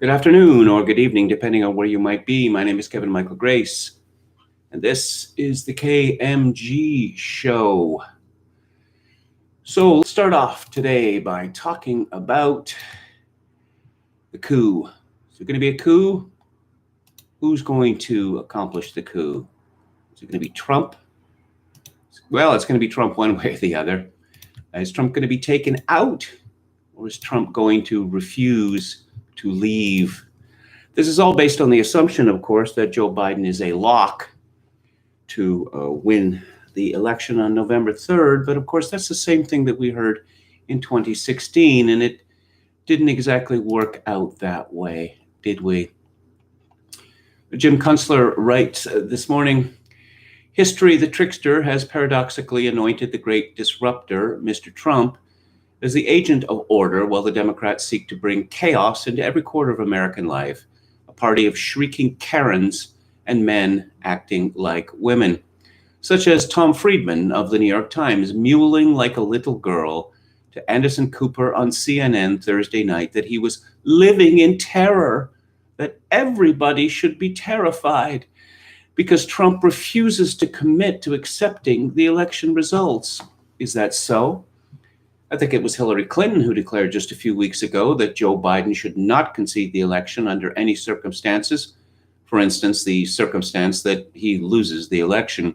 Good afternoon or good evening, depending on where you might be. My name is Kevin Michael Grace, and this is the KMG show. So let's start off today by talking about the coup. Is it going to be a coup? Who's going to accomplish the coup? Is it going to be Trump? Well, it's going to be Trump one way or the other. Is Trump going to be taken out, or is Trump going to refuse to leave? This is all based on the assumption, of course, that Joe Biden is a lock to win the election on November 3rd. But of course, that's the same thing that we heard in 2016, and it didn't exactly work out that way, did we? Jim Kunstler writes this morning, history, the trickster, has paradoxically anointed the great disruptor, Mr. Trump, as the agent of order, while the Democrats seek to bring chaos into every quarter of American life. Party of shrieking Karens and men acting like women, such as Tom Friedman of the New York Times, mewling like a little girl to Anderson Cooper on CNN Thursday night that he was living in terror, that everybody should be terrified because Trump refuses to commit to accepting the election results. Is that so? I think it was Hillary Clinton who declared just a few weeks ago that Joe Biden should not concede the election under any circumstances. For instance, the circumstance that he loses the election.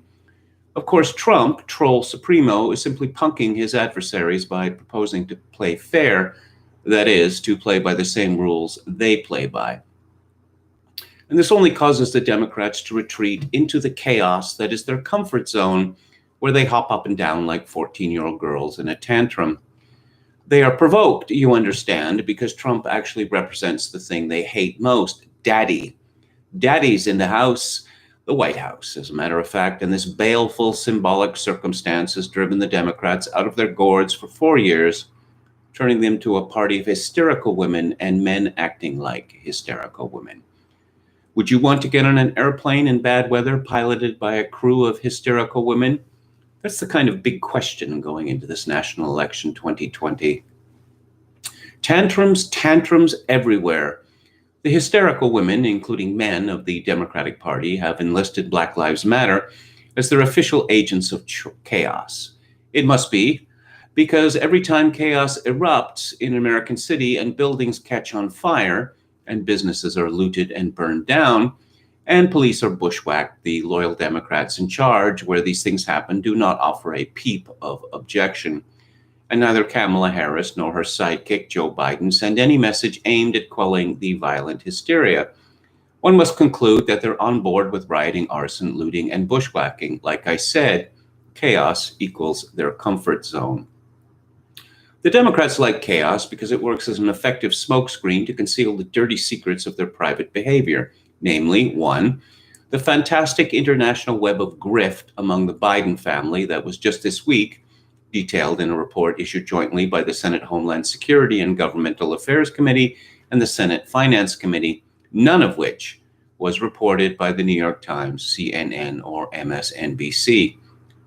Of course, Trump, troll supremo, is simply punking his adversaries by proposing to play fair, that is, to play by the same rules they play by. And this only causes the Democrats to retreat into the chaos that is their comfort zone, where they hop up and down like 14-year-old girls in a tantrum. They are provoked, you understand, because Trump actually represents the thing they hate most, daddy. Daddy's in the House, the White House, as a matter of fact, and this baleful symbolic circumstance has driven the Democrats out of their gourds for 4 years, turning them to a party of hysterical women and men acting like hysterical women. Would you want to get on an airplane in bad weather piloted by a crew of hysterical women? That's the kind of big question going into this national election 2020. Tantrums everywhere. The hysterical women, including men of the Democratic Party, have enlisted Black Lives Matter as their official agents of chaos. It must be, because every time chaos erupts in an American city and buildings catch on fire and businesses are looted and burned down, and police are bushwhacked, the loyal Democrats in charge where these things happen do not offer a peep of objection. And neither Kamala Harris nor her sidekick Joe Biden send any message aimed at quelling the violent hysteria. One must conclude that they're on board with rioting, arson, looting, and bushwhacking. Like I said, chaos equals their comfort zone. The Democrats like chaos because it works as an effective smokescreen to conceal the dirty secrets of their private behavior. Namely, one, the fantastic international web of grift among the Biden family that was just this week detailed in a report issued jointly by the Senate Homeland Security and Governmental Affairs Committee and the Senate Finance Committee, none of which was reported by the New York Times, CNN, or MSNBC.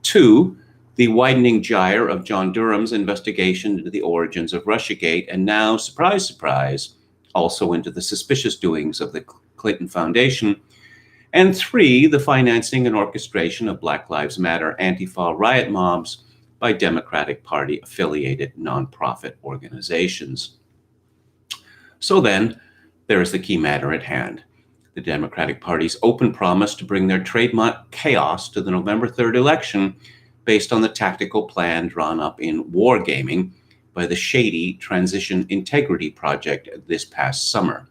Two, the widening gyre of John Durham's investigation into the origins of Russiagate, and now, surprise, surprise, also into the suspicious doings of the Clinton Foundation. And three, the financing and orchestration of Black Lives Matter Antifa riot mobs by Democratic Party affiliated nonprofit organizations. So then, there is the key matter at hand. The Democratic Party's open promise to bring their trademark chaos to the November 3rd election based on the tactical plan drawn up in wargaming by the shady Transition Integrity Project this past summer.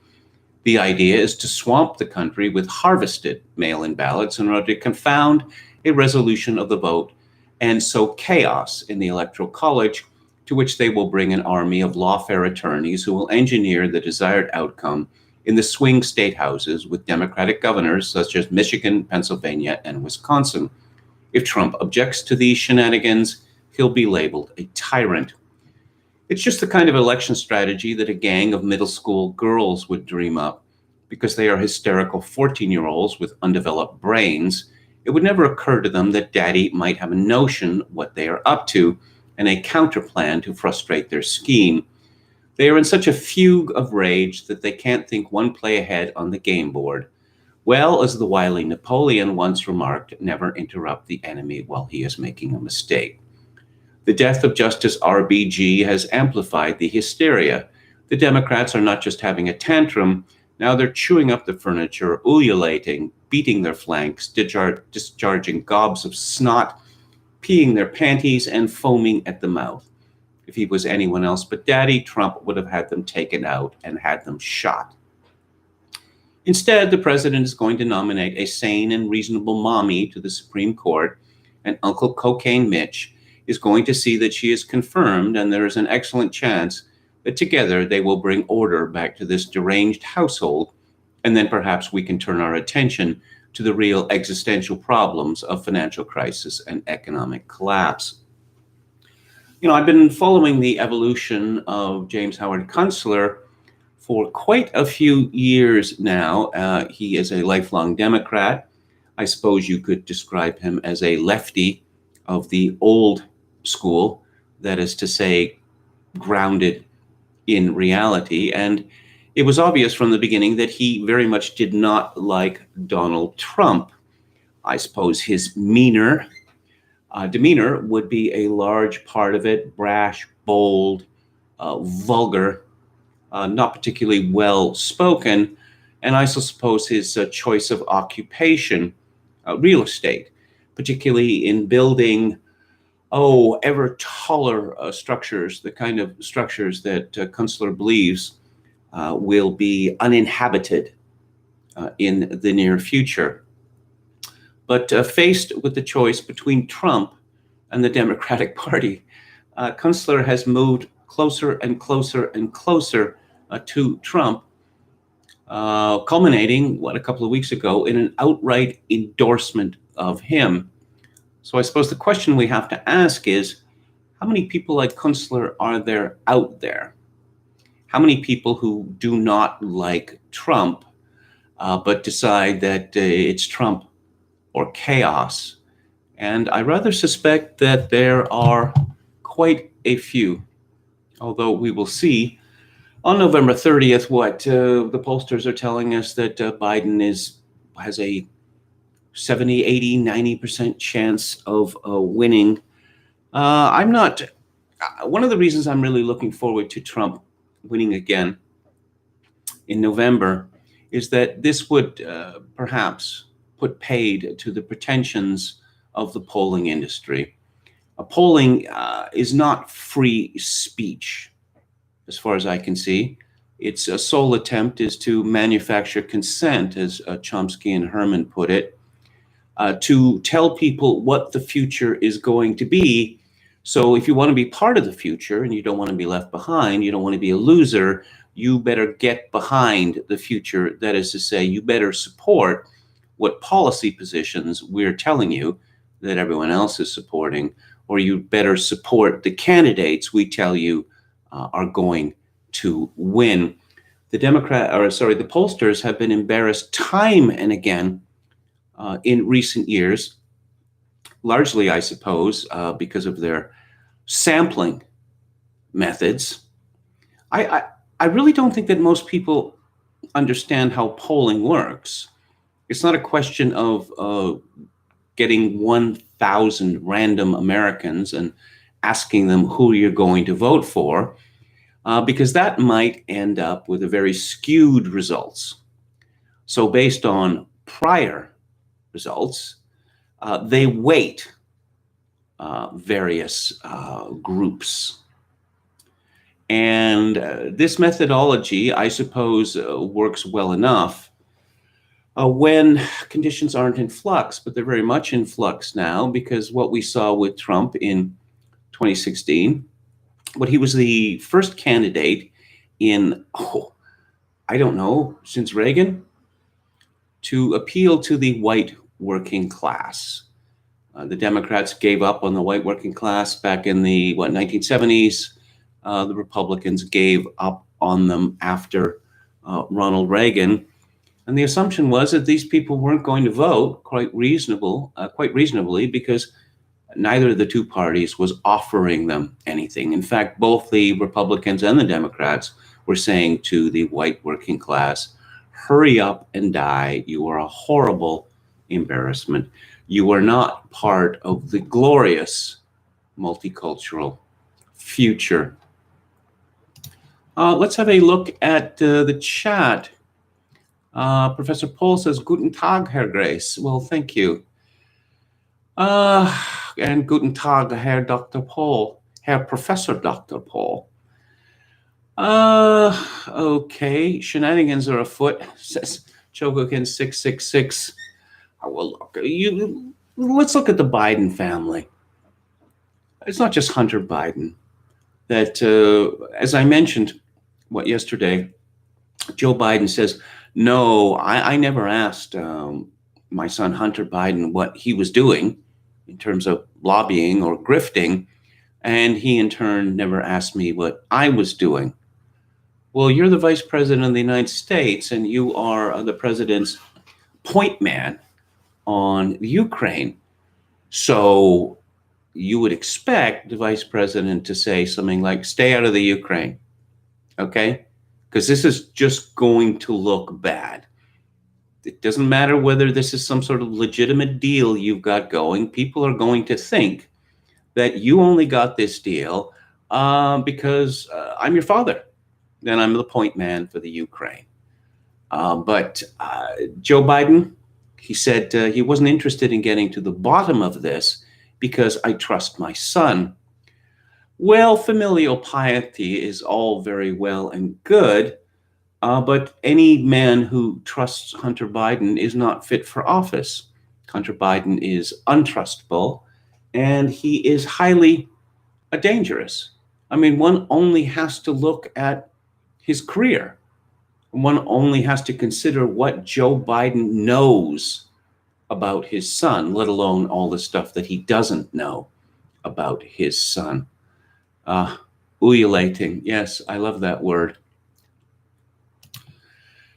The idea is to swamp the country with harvested mail-in ballots in order to confound a resolution of the vote and sow chaos in the Electoral College, to which they will bring an army of lawfare attorneys who will engineer the desired outcome in the swing state houses with Democratic governors such as Michigan, Pennsylvania, and Wisconsin. If Trump objects to these shenanigans, he'll be labeled a tyrant. It's just the kind of election strategy that a gang of middle school girls would dream up. Because they are hysterical 14-year-olds with undeveloped brains, it would never occur to them that daddy might have a notion what they are up to and a counterplan to frustrate their scheme. They are in such a fugue of rage that they can't think one play ahead on the game board. Well, as the wily Napoleon once remarked, never interrupt the enemy while he is making a mistake. The death of Justice RBG has amplified the hysteria. The Democrats are not just having a tantrum, now they're chewing up the furniture, ululating, beating their flanks, discharging gobs of snot, peeing their panties, and foaming at the mouth. If he was anyone else but Daddy, Trump would have had them taken out and had them shot. Instead, the president is going to nominate a sane and reasonable mommy to the Supreme Court, and Uncle Cocaine Mitch is going to see that she is confirmed, and there is an excellent chance that together they will bring order back to this deranged household, and then perhaps we can turn our attention to the real existential problems of financial crisis and economic collapse. I've been following the evolution of James Howard Kunstler for quite a few years now. He is a lifelong Democrat. I suppose you could describe him as a lefty of the old school, that is to say, grounded in reality. And it was obvious from the beginning that he very much did not like Donald Trump. I suppose his demeanor would be a large part of it: brash, bold, vulgar, not particularly well spoken, and I also suppose his choice of occupation, real estate, particularly in building ever taller structures, the kind of structures that Kunstler believes will be uninhabited in the near future. But faced with the choice between Trump and the Democratic Party, Kunstler has moved closer and closer and closer to Trump, culminating, a couple of weeks ago, in an outright endorsement of him. So I suppose the question we have to ask is, how many people like Kunstler are there out there? How many people who do not like Trump, but decide that it's Trump or chaos? And I rather suspect that there are quite a few, although we will see on November 30th what the pollsters are telling us, that Biden has a 70, 80, 90% chance of winning. I'm not. One of the reasons I'm really looking forward to Trump winning again in November is that this would perhaps put paid to the pretensions of the polling industry. Polling is not free speech, as far as I can see. Its sole attempt is to manufacture consent, as Chomsky and Herman put it, to tell people what the future is going to be. So if you want to be part of the future and you don't want to be left behind, you don't want to be a loser, you better get behind the future. That is to say, you better support what policy positions we're telling you that everyone else is supporting, or you better support the candidates we tell you are going to win. The pollsters have been embarrassed time and again in recent years, largely, I suppose, because of their sampling methods. I really don't think that most people understand how polling works. It's not a question of getting 1,000 random Americans and asking them who you're going to vote for, because that might end up with a very skewed results. So based on prior results, they weight various groups. And this methodology, I suppose, works well enough when conditions aren't in flux, but they're very much in flux now, because what we saw with Trump in 2016, he was the first candidate in, I don't know, since Reagan, to appeal to the white working class. The Democrats gave up on the white working class back in the 1970s. The Republicans gave up on them after Ronald Reagan. And the assumption was that these people weren't going to vote quite reasonably, because neither of the two parties was offering them anything. In fact, both the Republicans and the Democrats were saying to the white working class, hurry up and die. You are a horrible embarrassment. You are not part of the glorious multicultural future. Let's have a look at the chat. Professor Paul says, Guten Tag, Herr Grace. Well, thank you. And Guten Tag, Herr Dr. Paul, Herr Professor Dr. Paul. Okay, shenanigans are afoot, says Chogokin 666. Well, look, let's look at the Biden family. It's not just Hunter Biden. That, as I mentioned, yesterday, Joe Biden says, no, I never asked my son Hunter Biden what he was doing in terms of lobbying or grifting, and he in turn never asked me what I was doing. Well, you're the vice president of the United States, and you are the president's point man on Ukraine. So you would expect the vice president to say something like, stay out of the Ukraine, okay? Because this is just going to look bad. It doesn't matter whether this is some sort of legitimate deal you've got going. People are going to think that you only got this deal because I'm your father, and I'm the point man for the Ukraine. But Joe Biden, he said he wasn't interested in getting to the bottom of this because I trust my son. Well, familial piety is all very well and good, but any man who trusts Hunter Biden is not fit for office. Hunter Biden is untrustable, and he is highly dangerous. I mean, one only has to look at his career. One only has to consider what Joe Biden knows about his son, let alone all the stuff that he doesn't know about his son. Ululating. Yes, I love that word.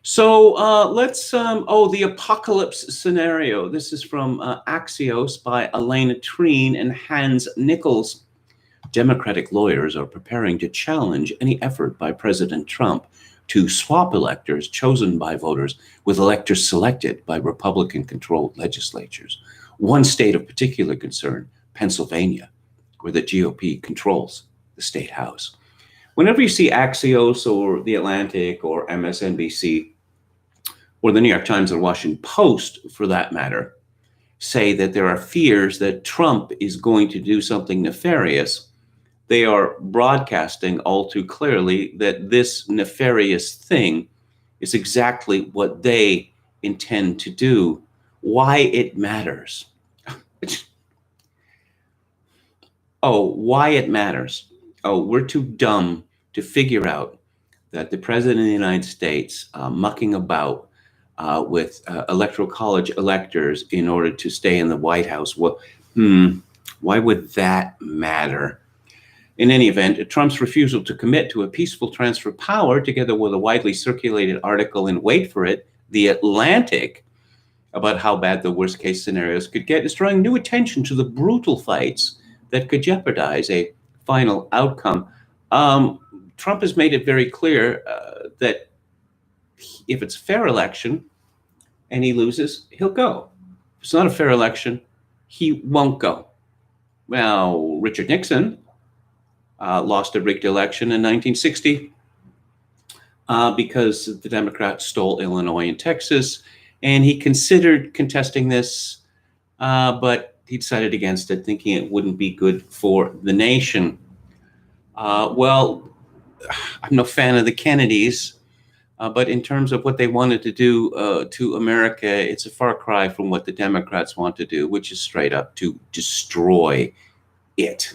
So let's, the apocalypse scenario. This is from Axios by Elena Treen and Hans Nichols. Democratic lawyers are preparing to challenge any effort by President Trump to swap electors chosen by voters with electors selected by Republican-controlled legislatures. One state of particular concern, Pennsylvania, where the GOP controls the state house. Whenever you see Axios or The Atlantic or MSNBC or the New York Times or Washington Post, for that matter, say that there are fears that Trump is going to do something nefarious, they are broadcasting all too clearly that this nefarious thing is exactly what they intend to do. Why it matters. Why it matters. We're too dumb to figure out that the president of the United States mucking about with electoral college electors in order to stay in the White House. Well, why would that matter? In any event, Trump's refusal to commit to a peaceful transfer of power, together with a widely circulated article in, wait for it, The Atlantic, about how bad the worst case scenarios could get, is drawing new attention to the brutal fights that could jeopardize a final outcome. Trump has made it very clear that if it's a fair election and he loses, he'll go. If it's not a fair election, he won't go. Well, Richard Nixon lost a rigged election in 1960 because the Democrats stole Illinois and Texas, and he considered contesting this, but he decided against it, thinking it wouldn't be good for the nation. Well, I'm no fan of the Kennedys, but in terms of what they wanted to do to America, it's a far cry from what the Democrats want to do, which is straight up to destroy it.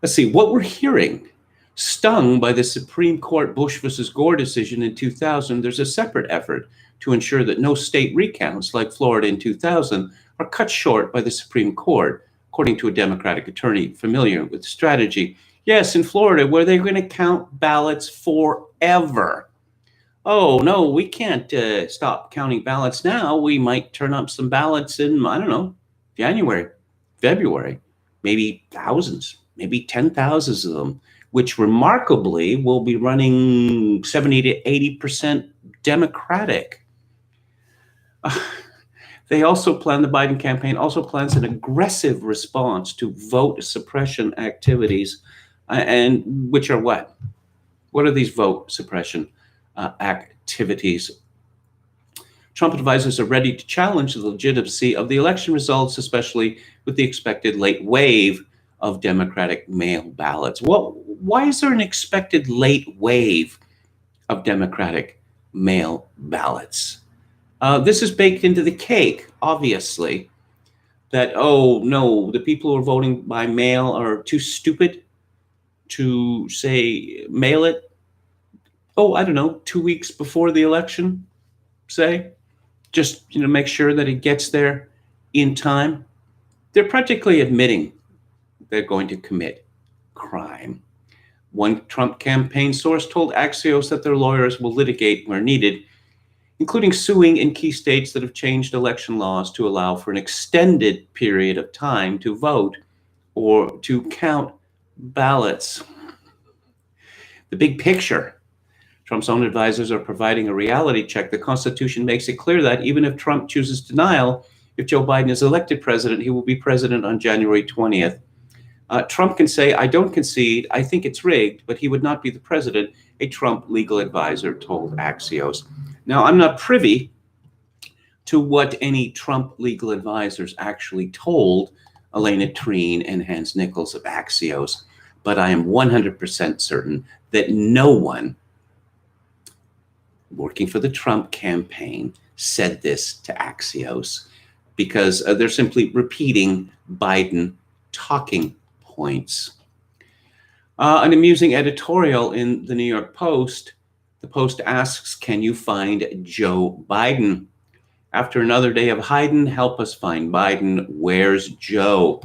Let's see, what we're hearing. Stung by the Supreme Court Bush versus Gore decision in 2000, there's a separate effort to ensure that no state recounts like Florida in 2000 are cut short by the Supreme Court, according to a Democratic attorney familiar with the strategy. Yes, in Florida, where they're going to count ballots forever. Oh, no, we can't stop counting ballots now. We might turn up some ballots in, I don't know, January, February, maybe thousands, maybe 10,000s of them, which remarkably will be running 70 to 80% Democratic. The Biden campaign also plans an aggressive response to vote suppression activities, and which are what? What are these vote suppression activities? Trump advisors are ready to challenge the legitimacy of the election results, especially with the expected late wave of Democratic mail ballots. Well, why is there an expected late wave of Democratic mail ballots? This is baked into the cake, obviously, that, oh, no, the people who are voting by mail are too stupid to, say, mail it, oh, I don't know, 2 weeks before the election, say, just, make sure that it gets there in time. They're practically admitting they're going to commit crime. One Trump campaign source told Axios that their lawyers will litigate where needed, including suing in key states that have changed election laws to allow for an extended period of time to vote or to count ballots. The big picture. Trump's own advisors are providing a reality check. The Constitution makes it clear that even if Trump chooses denial, if Joe Biden is elected president, he will be president on January 20th. Trump can say, I don't concede, I think it's rigged, but he would not be the president, a Trump legal advisor told Axios. Now, I'm not privy to what any Trump legal advisors actually told Elena Treen and Hans Nichols of Axios, but I am 100% certain that no one working for the Trump campaign said this to Axios, because they're simply repeating Biden talking points. An amusing editorial in the New York Post. The Post asks, can you find Joe Biden? After another day of hiding, help us find Biden. Where's Joe?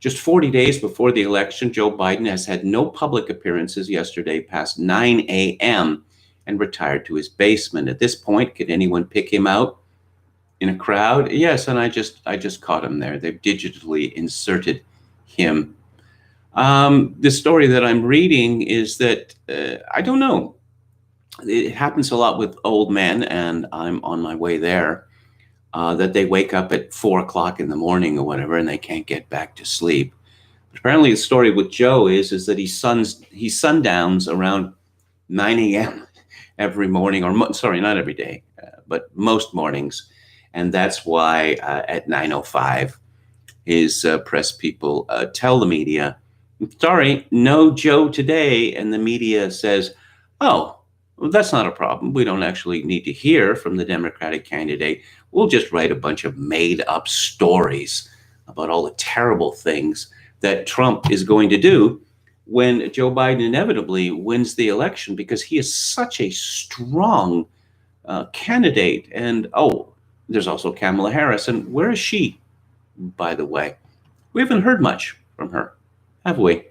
Just 40 days before the election, Joe Biden has had no public appearances yesterday past 9 a.m. and retired to his basement. At this point, could anyone pick him out in a crowd? Yes, and I just caught him there. They've digitally inserted him. The story that I'm reading is that, I don't know, it happens a lot with old men, and I'm on my way there, that they wake up at 4 o'clock in the morning or whatever, and they can't get back to sleep. But apparently the story with Joe is that he sundowns around 9 a.m. every morning, or sorry, not every day, but most mornings. And that's why at 9:05, his press people tell the media, sorry, no Joe today. And the media says, oh, well, that's not a problem. We don't actually need to hear from the Democratic candidate. We'll just write a bunch of made up stories about all the terrible things that Trump is going to do when Joe Biden inevitably wins the election, because he is such a strong candidate. And, oh, there's also Kamala Harris. And where is she, by the way? We haven't heard much from her, have we?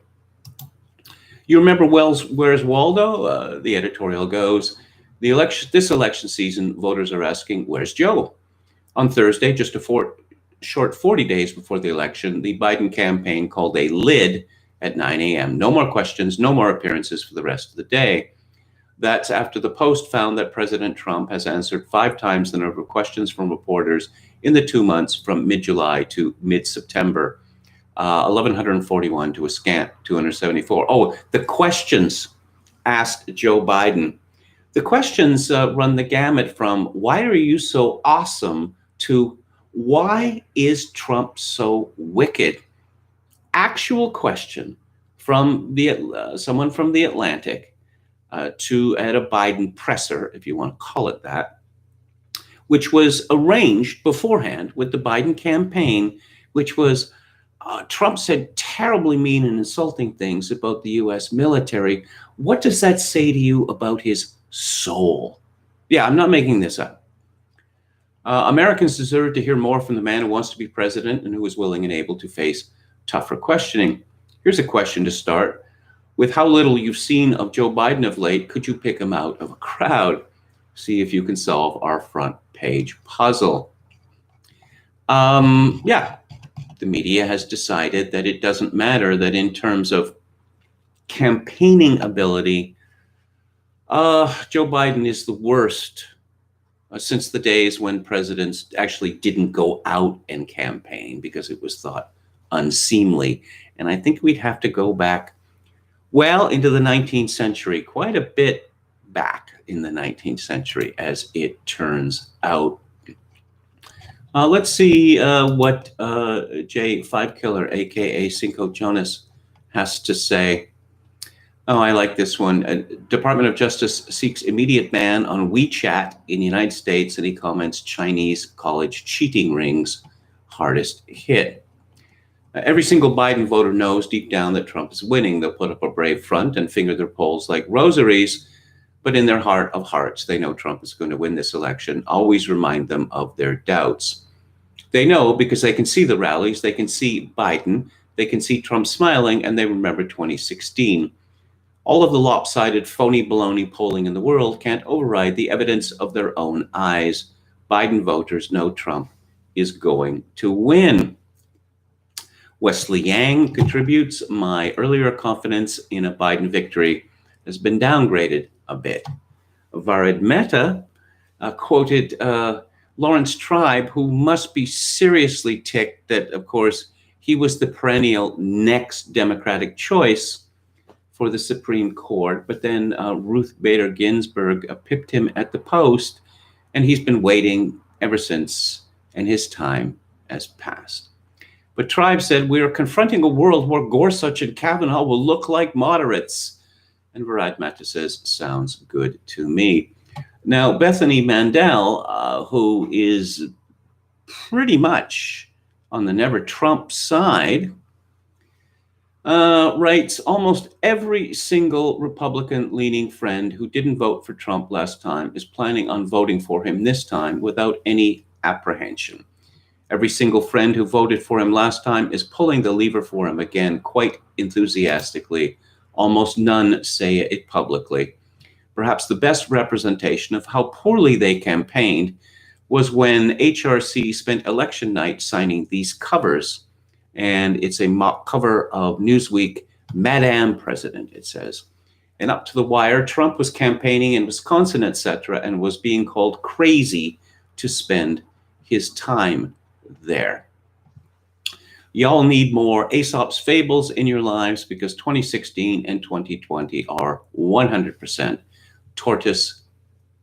You remember Where's Waldo? The editorial goes, this election season, voters are asking, where's Joe? On Thursday, just a short 40 days before the election, the Biden campaign called a lid at 9 a.m. No more questions, no more appearances for the rest of the day. That's after the Post found that President Trump has answered 5 times the number of questions from reporters in the 2 months from mid-July to mid-September. 1,141 to a scant 274. Oh, the questions asked Joe Biden. The questions run the gamut from, why are you so awesome, to why is Trump so wicked? Actual question from someone from The Atlantic to at a Biden presser, if you want to call it that, which was arranged beforehand with the Biden campaign, which was Trump said terribly mean and insulting things about the U.S. military. What does that say to you about his soul? Yeah, I'm not making this up. Americans deserve to hear more from the man who wants to be president and who is willing and able to face tougher questioning. Here's a question to start. With how little you've seen of Joe Biden of late, could you pick him out of a crowd? See if you can solve our front page puzzle. Yeah. The media has decided that it doesn't matter, that in terms of campaigning ability, Joe Biden is the worst since the days when presidents actually didn't go out and campaign because it was thought unseemly. And I think we'd have to go back well into the 19th century, quite a bit back in the 19th century, as it turns out. Let's see what J5 Killer, aka Cinco Jonas, has to say. Oh, I like this one. Department of Justice seeks immediate ban on WeChat in the United States, and he comments Chinese college cheating rings hardest hit. Every single Biden voter knows deep down that Trump is winning. They'll put up a brave front and finger their polls like rosaries, but in their heart of hearts, they know Trump is going to win this election. Always remind them of their doubts. They know because they can see the rallies, they can see Biden, they can see Trump smiling, and they remember 2016. All of the lopsided, phony baloney polling in the world can't override the evidence of their own eyes. Biden voters know Trump is going to win. Wesley Yang contributes, my earlier confidence in a Biden victory has been downgraded a bit. Varid Mehta quoted Lawrence Tribe, who must be seriously ticked that, of course, he was the perennial next Democratic choice for the Supreme Court, but then Ruth Bader Ginsburg pipped him at the post, and he's been waiting ever since, and his time has passed. But Tribe said, we are confronting a world where Gorsuch and Kavanaugh will look like moderates. And Varad Mehta says, sounds good to me. Now, Bethany Mandel, who is pretty much on the Never Trump side, writes, almost every single Republican-leaning friend who didn't vote for Trump last time is planning on voting for him this time without any apprehension. Every single friend who voted for him last time is pulling the lever for him again quite enthusiastically. Almost none say it publicly. Perhaps the best representation of how poorly they campaigned was when HRC spent election night signing these covers. And it's a mock cover of Newsweek, Madame President, it says. And up to the wire, Trump was campaigning in Wisconsin, etc., and was being called crazy to spend his time there. Y'all need more Aesop's fables in your lives because 2016 and 2020 are 100% tortoise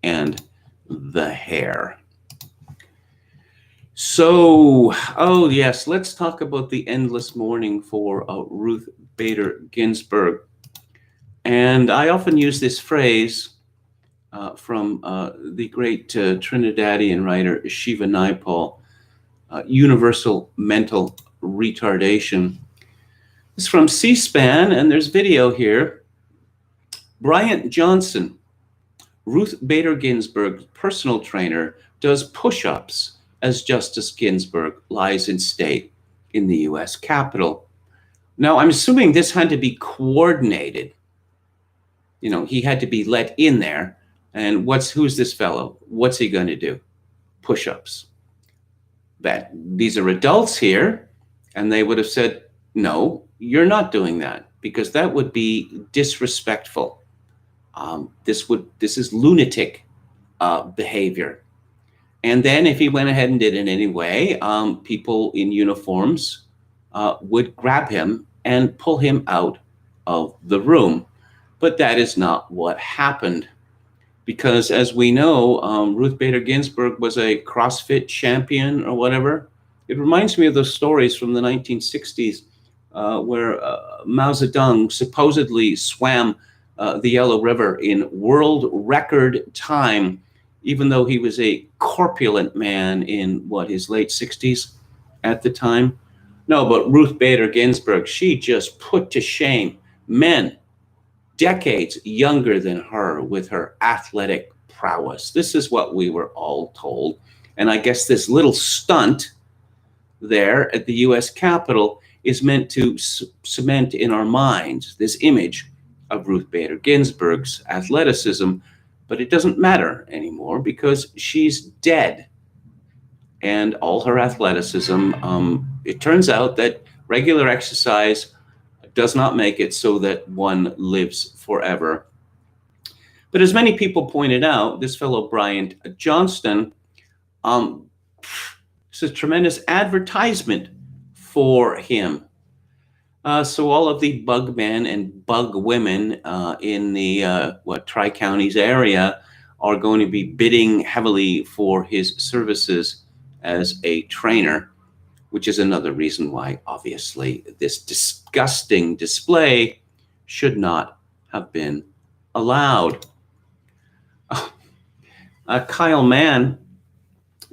and the hare. So, oh yes, let's talk about the endless mourning for Ruth Bader Ginsburg. And I often use this phrase from the great Trinidadian writer Shiva Naipaul, universal mental retardation. It's from C-SPAN, and there's video here. Bryant Johnson, Ruth Bader Ginsburg's personal trainer, does push-ups as Justice Ginsburg lies in state in the U.S. Capitol. Now, I'm assuming this had to be coordinated. You know, he had to be let in there. And who's this fellow? What's he going to do? Push-ups. That these are adults here, and they would have said, no, you're not doing that, because that would be disrespectful. This is lunatic behavior. And then if he went ahead and did it anyway, people in uniforms would grab him and pull him out of the room. But that is not what happened. Because as we know, Ruth Bader Ginsburg was a CrossFit champion or whatever. It reminds me of those stories from the 1960s where Mao Zedong supposedly swam the Yellow River in world record time, even though he was a corpulent man in, his late 60s at the time. No, but Ruth Bader Ginsburg, she just put to shame men decades younger than her with her athletic prowess. This is what we were all told. And I guess this little stunt there at the U.S. Capitol is meant to cement in our minds this image of Ruth Bader Ginsburg's athleticism, but it doesn't matter anymore because she's dead. And all her athleticism it turns out that regular exercise does not make it so that one lives forever. But as many people pointed out, this fellow Bryant Johnston, it's a tremendous advertisement for him. So all of the bug men and bug women in the Tri-Counties area are going to be bidding heavily for his services as a trainer, which is another reason why, obviously, this disgusting display should not have been allowed. Kyle Mann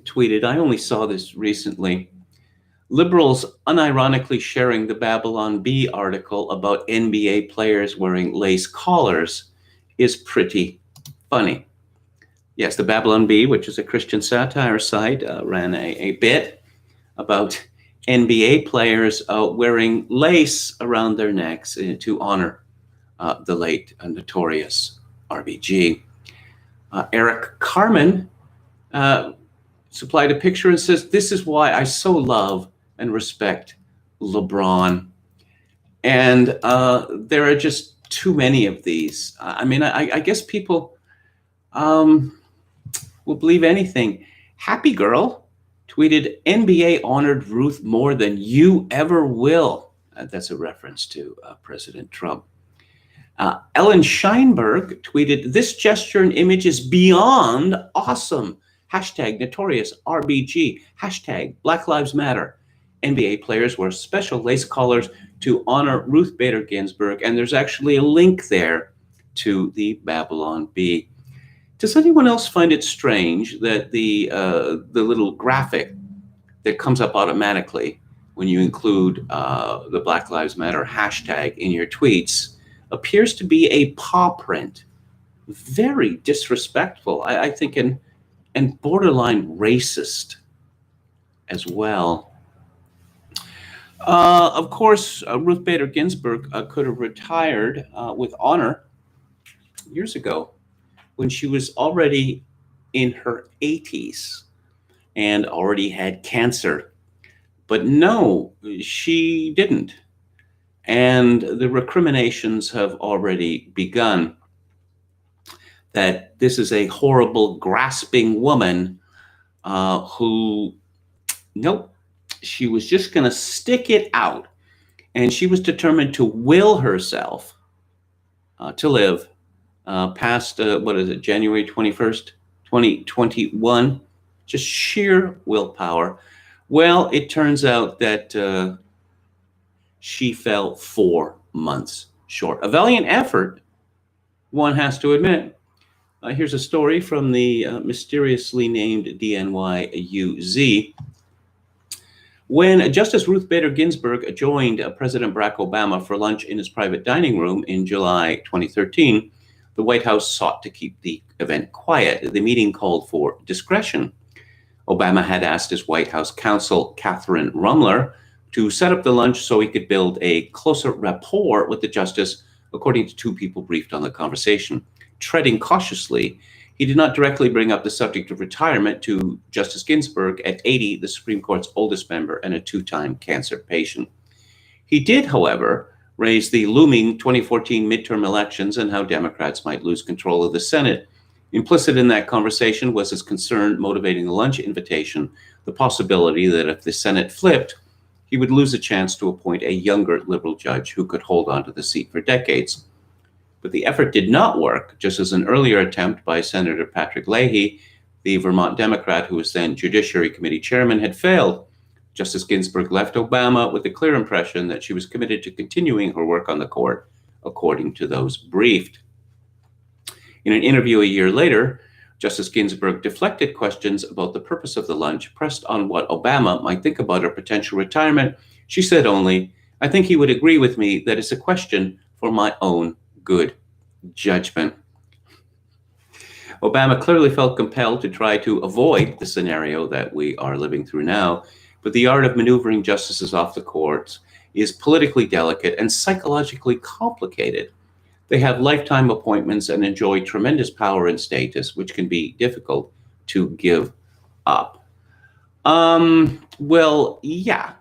tweeted, I only saw this recently. Liberals unironically sharing the Babylon Bee article about NBA players wearing lace collars is pretty funny. Yes, the Babylon Bee, which is a Christian satire site, ran a bit about NBA players wearing lace around their necks to honor the late notorious RBG. Eric Carmen supplied a picture and says, this is why I so love and respect LeBron. And there are just too many of these. I mean, I guess people will believe anything. Happy Girl tweeted, NBA honored Ruth more than you ever will. That's a reference to President Trump. Ellen Scheinberg tweeted, this gesture and image is beyond awesome. Hashtag notorious RBG. Hashtag Black Lives Matter. NBA players wear special lace collars to honor Ruth Bader Ginsburg, and there's actually a link there to the Babylon Bee. Does anyone else find it strange that the little graphic that comes up automatically when you include the Black Lives Matter hashtag in your tweets appears to be a paw print? Very disrespectful, I think, and borderline racist as well. Of course, Ruth Bader Ginsburg could have retired with honor years ago when she was already in her 80s and already had cancer. But no, she didn't. And the recriminations have already begun that this is a horrible, grasping woman who, nope, she was just going to stick it out. And she was determined to will herself to live past, January 21st, 2021. Just sheer willpower. Well, it turns out that she fell 4 months short. A valiant effort, one has to admit. Here's a story from the mysteriously named DNYUZ. When Justice Ruth Bader Ginsburg joined President Barack Obama for lunch in his private dining room in July 2013, the White House sought to keep the event quiet. The meeting called for discretion. Obama had asked his White House counsel, Catherine Rumler, to set up the lunch so he could build a closer rapport with the justice, according to two people briefed on the conversation. Treading cautiously, he did not directly bring up the subject of retirement to Justice Ginsburg at 80, the Supreme Court's oldest member and a two-time cancer patient. He did, however, raise the looming 2014 midterm elections and how Democrats might lose control of the Senate. Implicit in that conversation was his concern motivating the lunch invitation, the possibility that if the Senate flipped, he would lose a chance to appoint a younger liberal judge who could hold on to the seat for decades. But the effort did not work, just as an earlier attempt by Senator Patrick Leahy, the Vermont Democrat who was then Judiciary Committee chairman, had failed. Justice Ginsburg left Obama with the clear impression that she was committed to continuing her work on the court, according to those briefed. In an interview a year later, Justice Ginsburg deflected questions about the purpose of the lunch, pressed on what Obama might think about her potential retirement. She said only, I think he would agree with me that it's a question for my own good judgment. Obama clearly felt compelled to try to avoid the scenario that we are living through now, but the art of maneuvering justices off the courts is politically delicate and psychologically complicated. They have lifetime appointments and enjoy tremendous power and status, which can be difficult to give up. Well, yeah.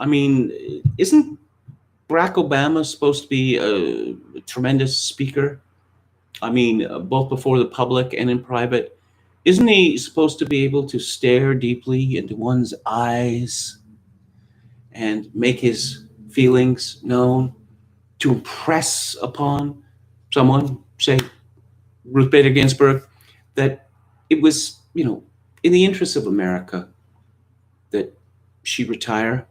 I mean, isn't Barack Obama supposed to be a tremendous speaker? I mean, both before the public and in private. Isn't he supposed to be able to stare deeply into one's eyes and make his feelings known to impress upon someone, say Ruth Bader Ginsburg, that it was, in the interest of America that she retire,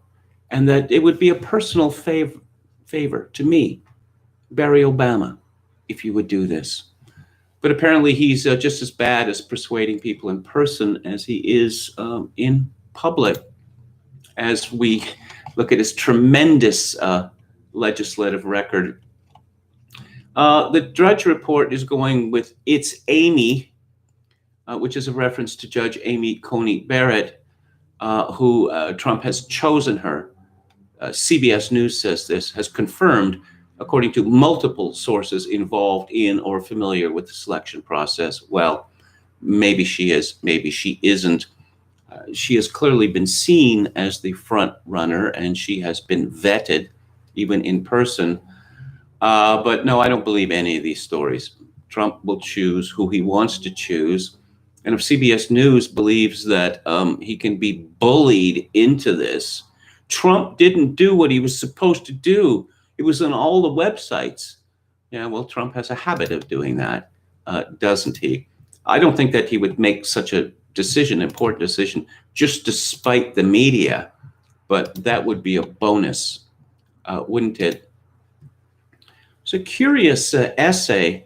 and that it would be a personal favor to me, Barry Obama, if you would do this. But apparently he's just as bad as persuading people in person as he is in public, as we look at his tremendous legislative record. The Drudge Report is going with "It's Amy," which is a reference to Judge Amy Coney Barrett, who Trump has chosen her. CBS News says this, has confirmed, according to multiple sources involved in or familiar with the selection process. Well, maybe she is, maybe she isn't. She has clearly been seen as the front runner, and she has been vetted, even in person. But no, I don't believe any of these stories. Trump will choose who he wants to choose. And if CBS News believes that he can be bullied into this, Trump didn't do what he was supposed to do. It was on all the websites. Yeah, well, Trump has a habit of doing that, doesn't he? I don't think that he would make such a important decision, just despite the media. But that would be a bonus, wouldn't it? It's a curious essay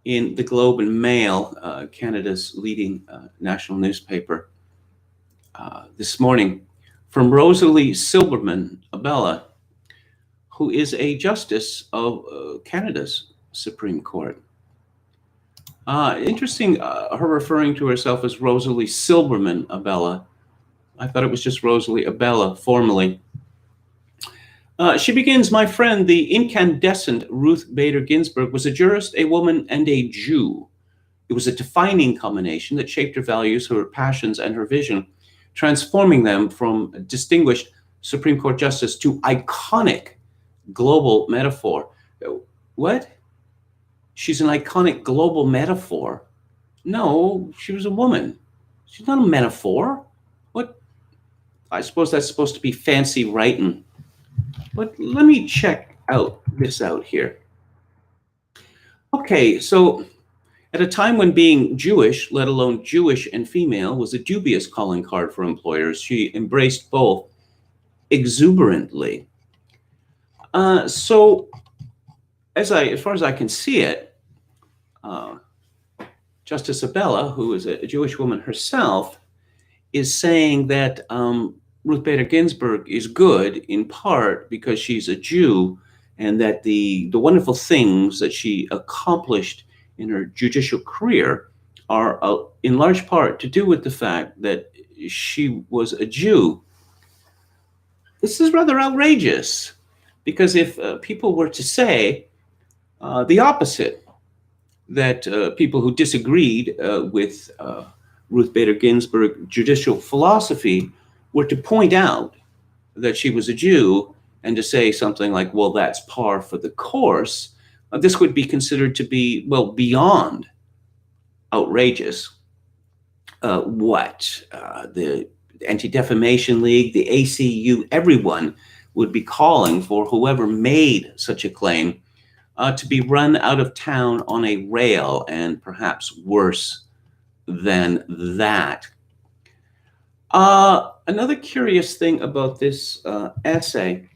in the Globe and Mail, Canada's leading national newspaper, this morning, from Rosalie Silberman Abella, who is a justice of Canada's Supreme Court. Interesting, her referring to herself as Rosalie Silberman Abella. I thought it was just Rosalie Abella, formally. She begins, "My friend, the incandescent Ruth Bader Ginsburg was a jurist, a woman, and a Jew. It was a defining combination that shaped her values, her passions, and her vision, transforming them from distinguished Supreme Court justice to iconic global metaphor." What? She's an iconic global metaphor? No, she was a woman. She's not a metaphor. What? I suppose that's supposed to be fancy writing. But let me check this out here. Okay, so at a time when being Jewish, let alone Jewish and female, was a dubious calling card for employers, she embraced both exuberantly. So, as far as I can see it, Justice Abella, who is a Jewish woman herself, is saying that Ruth Bader Ginsburg is good in part because she's a Jew, and that the wonderful things that she accomplished in her judicial career are in large part to do with the fact that she was a Jew. This is rather outrageous, because if people were to say the opposite, that people who disagreed with Ruth Bader Ginsburg judicial philosophy were to point out that she was a Jew and to say something like, well, that's par for the course, this would be considered to be, well, beyond outrageous. The Anti-Defamation League, the ACU, everyone would be calling for whoever made such a claim to be run out of town on a rail, and perhaps worse than that. Another curious thing about this essay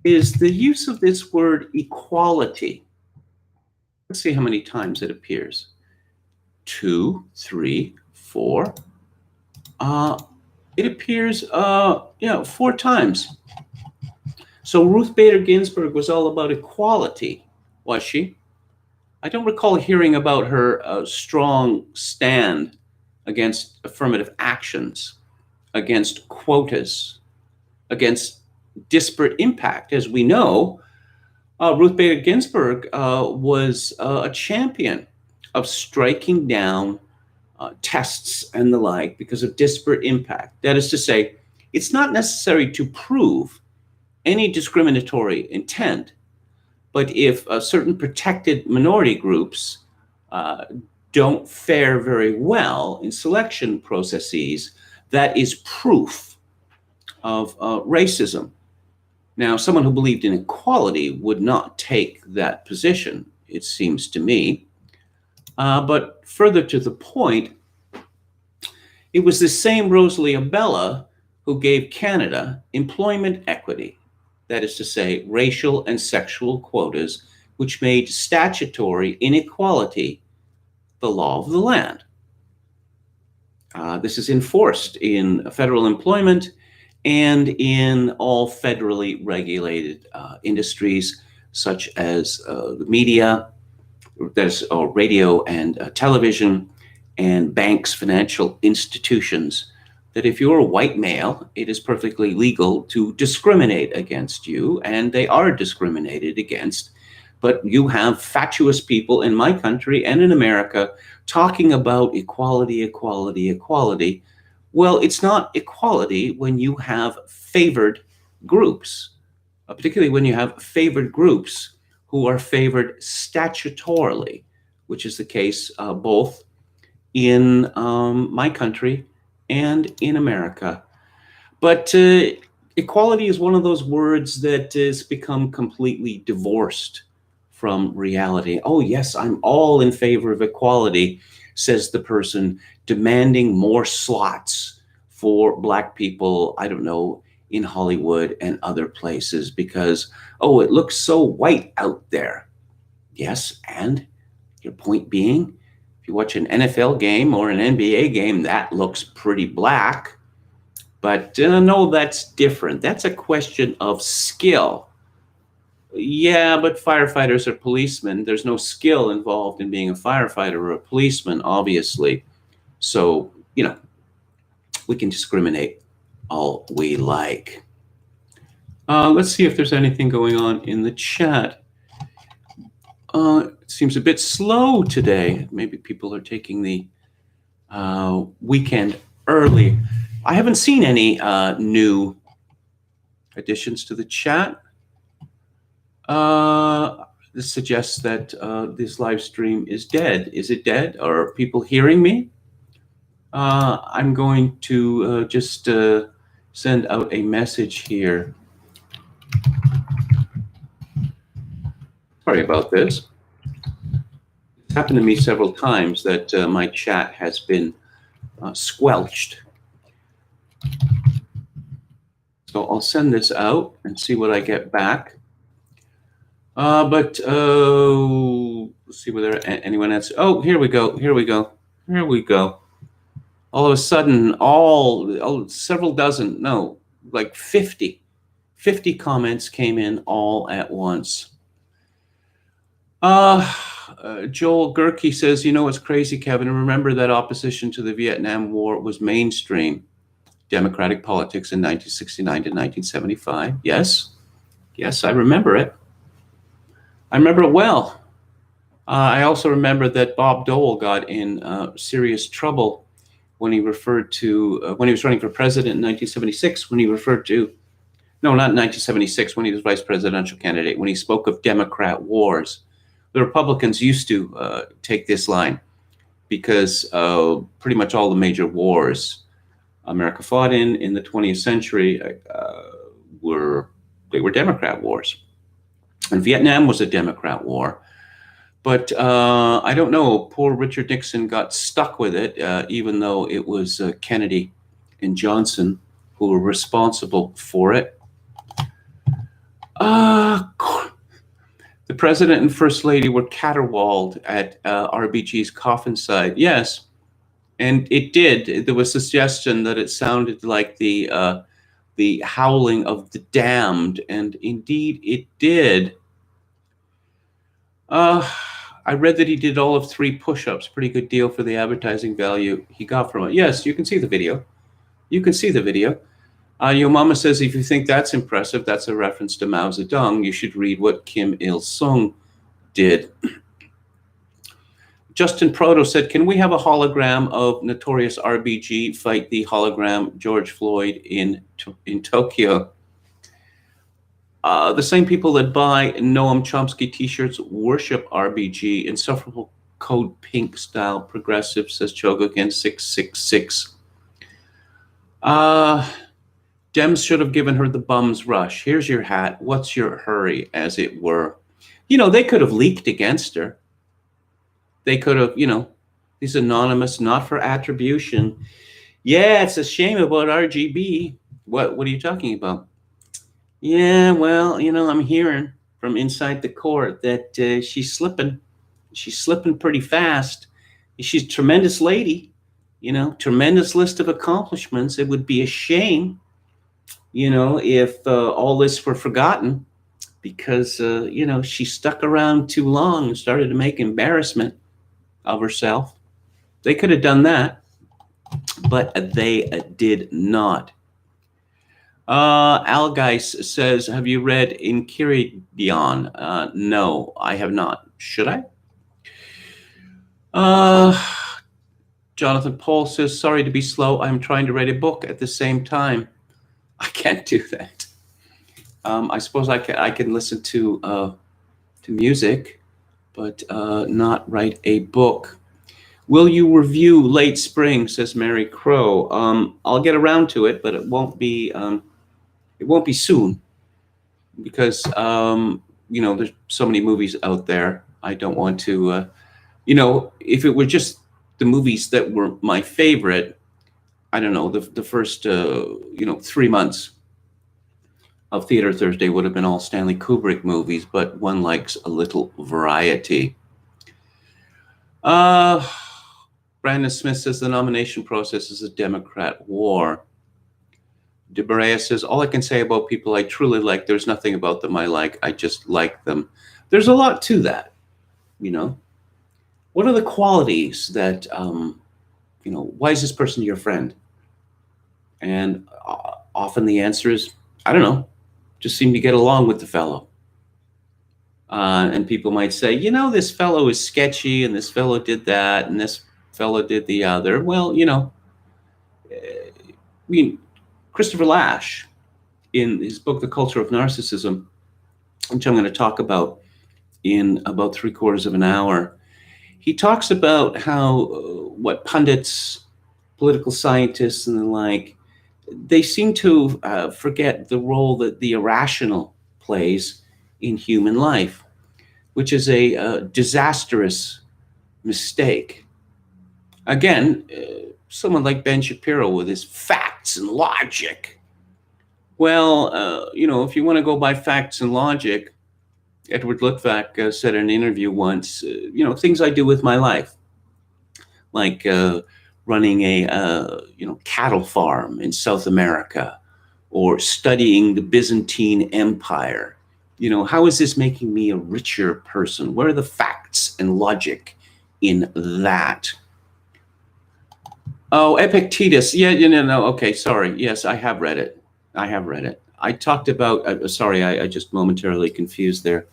is the use of this word equality. Let's see how many times it appears. 2, 3, 4. It appears 4 times. So Ruth Bader Ginsburg was all about equality, was she? I don't recall hearing about her strong stand against affirmative actions, against quotas, against disparate impact. As we know, Ruth Bader Ginsburg was a champion of striking down tests and the like because of disparate impact. That is to say, it's not necessary to prove any discriminatory intent, but if certain protected minority groups don't fare very well in selection processes, that is proof of racism. Now, someone who believed in equality would not take that position, it seems to me. But further to the point, it was the same Rosalie Abella who gave Canada employment equity, that is to say, racial and sexual quotas, which made statutory inequality the law of the land. This is enforced in federal employment and in all federally regulated industries, such as the media, that's radio and television, and banks, financial institutions, that if you're a white male, it is perfectly legal to discriminate against you, and they are discriminated against. But you have fatuous people in my country and in America talking about equality, equality, equality. Well, it's not equality when you have favored groups, particularly when you have favored groups who are favored statutorily, which is the case both in my country and in America. But equality is one of those words that has become completely divorced from reality. Oh, yes, I'm all in favor of equality, says the person demanding more slots for Black people, I don't know, in Hollywood and other places because, oh, it looks so white out there. Yes, and your point being, if you watch an NFL game or an NBA game, that looks pretty black. But no, that's different. That's a question of skill. Yeah, but firefighters are policemen. There's no skill involved in being a firefighter or a policeman, obviously. So, we can discriminate all we like. Let's see if there's anything going on in the chat. It seems a bit slow today. Maybe people are taking the weekend early. I haven't seen any new additions to the chat. This suggests that this live stream is dead. Is it dead? Are people hearing me? I'm going to just send out a message here. Sorry about this. It's happened to me several times that my chat has been squelched. So I'll send this out and see what I get back. Let's see whether anyone else. Oh, here we go. All of a sudden, several dozen, no, like 50 comments came in all at once. Joel Gerke says, what's crazy, Kevin? Remember that opposition to the Vietnam War was mainstream Democratic politics in 1969 to 1975. Yes, I remember it. I remember it well. I also remember that Bob Dole got in serious trouble when he referred to, when he was running for president in 1976, when he referred to, no, not in 1976, when he was vice presidential candidate, when he spoke of Democrat wars. The Republicans used to take this line because pretty much all the major wars America fought in the 20th century were Democrat wars. And Vietnam was a Democrat war. But I don't know, poor Richard Nixon got stuck with it, even though it was Kennedy and Johnson who were responsible for it. The president and first lady were caterwauled at RBG's coffin side. Yes, and it did. There was a suggestion that it sounded like the howling of the damned, and indeed it did. I read that he did all of 3 push-ups. Pretty good deal for the advertising value he got from it. Yes, you can see the video. Your mama says, if you think that's impressive, that's a reference to Mao Zedong. You should read what Kim Il-sung did. Justin Proto said, can we have a hologram of Notorious RBG fight the hologram George Floyd in Tokyo? The same people that buy Noam Chomsky t-shirts worship RBG, insufferable Code Pink style progressive, says Chogokin 666. Dems should have given her the bum's rush. Here's your hat. What's your hurry, as it were? They could have leaked against her. They could have, these anonymous, not for attribution. Yeah, it's a shame about RGB. What are you talking about? Yeah, well, I'm hearing from inside the court that she's slipping. She's slipping pretty fast. She's a tremendous lady, tremendous list of accomplishments. It would be a shame, if all this were forgotten because, she stuck around too long and started to make embarrassment of herself. They could have done that, but they did not. Algeis says, have you read Enchiridion? No, I have not. Should I? Jonathan Paul says, sorry to be slow. I'm trying to write a book at the same time. I can't do that. I suppose I can listen to music, but not write a book. Will you review Late Spring, says Mary Crow. I'll get around to it, but it won't be soon because there's so many movies out there. I don't want to if it were just the movies that were my favorite, I don't know, the first 3 months of Theater Thursday would have been all Stanley Kubrick movies, but one likes a little variety. Brandon Smith says the nomination process is a Democrat war. DeBrea says, all I can say about people I truly like, there's nothing about them I like. I just like them. There's a lot to that, What are the qualities that, why is this person your friend? And often the answer is, I don't know, just seem to get along with the fellow. And people might say, this fellow is sketchy and this fellow did that and this fellow did the other. Well, Christopher Lasch, in his book, The Culture of Narcissism, which I'm going to talk about in about 3/4 of an hour, he talks about how what pundits, political scientists, and the like, they seem to forget the role that the irrational plays in human life, which is a disastrous mistake. Again, someone like Ben Shapiro with his facts and logic. Well, if you want to go by facts and logic, Edward Luttwak said in an interview once, things I do with my life, like running a cattle farm in South America or studying the Byzantine Empire. How is this making me a richer person? Where are the facts and logic in that? Oh, Epictetus. Yeah, no. Okay, sorry. Yes, I have read it. I talked about, sorry, I just momentarily confused there.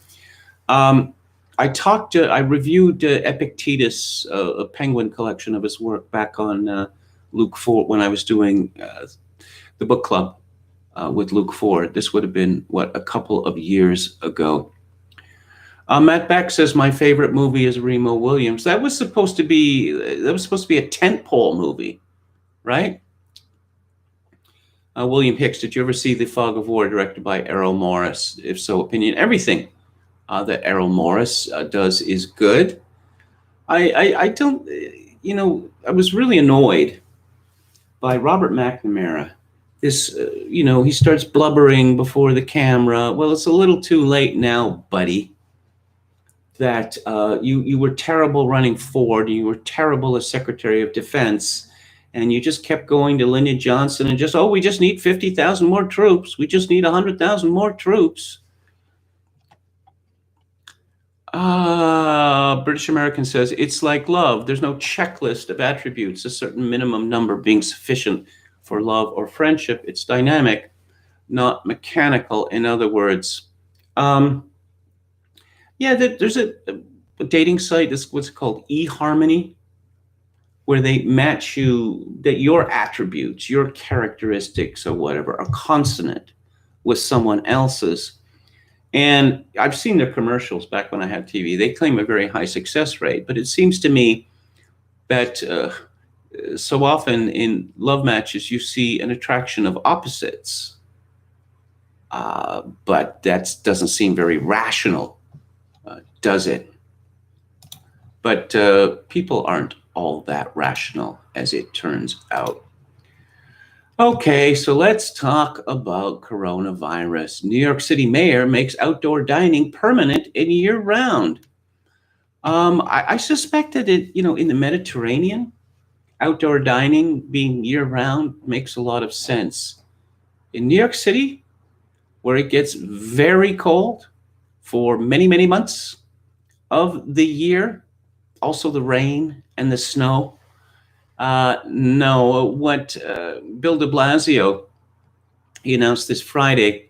I reviewed Epictetus, a Penguin collection of his work back on Luke Ford when I was doing the book club with Luke Ford. This would have been, a couple of years ago. Matt Beck says my favorite movie is Remo Williams. That was supposed to be a tentpole movie, right? William Hicks, did you ever see The Fog of War, directed by Errol Morris? If so, opinion. Everything that Errol Morris does is good. I don't, I was really annoyed by Robert McNamara. This, he starts blubbering before the camera. Well, it's a little too late now, buddy. That you were terrible running Ford, you were terrible as Secretary of Defense, and you just kept going to Lyndon Johnson and we just need 50,000 more troops. We just need 100,000 more troops. British American says, it's like love. There's no checklist of attributes, a certain minimum number being sufficient for love or friendship. It's dynamic, not mechanical. In other words, there's dating site. This is what's called eHarmony, where they match you that your attributes, your characteristics, or whatever are consonant with someone else's. And I've seen their commercials back when I had TV. They claim a very high success rate, but it seems to me that so often in love matches you see an attraction of opposites, but that doesn't seem very rational, does it? But people aren't all that rational, as it turns out. Okay, so let's talk about coronavirus. New York City mayor makes outdoor dining permanent and year-round. I suspect that in the Mediterranean, outdoor dining being year-round makes a lot of sense. In New York City, where it gets very cold for many, many months of the year, also the rain and the snow. No, what Bill de Blasio, he announced this Friday,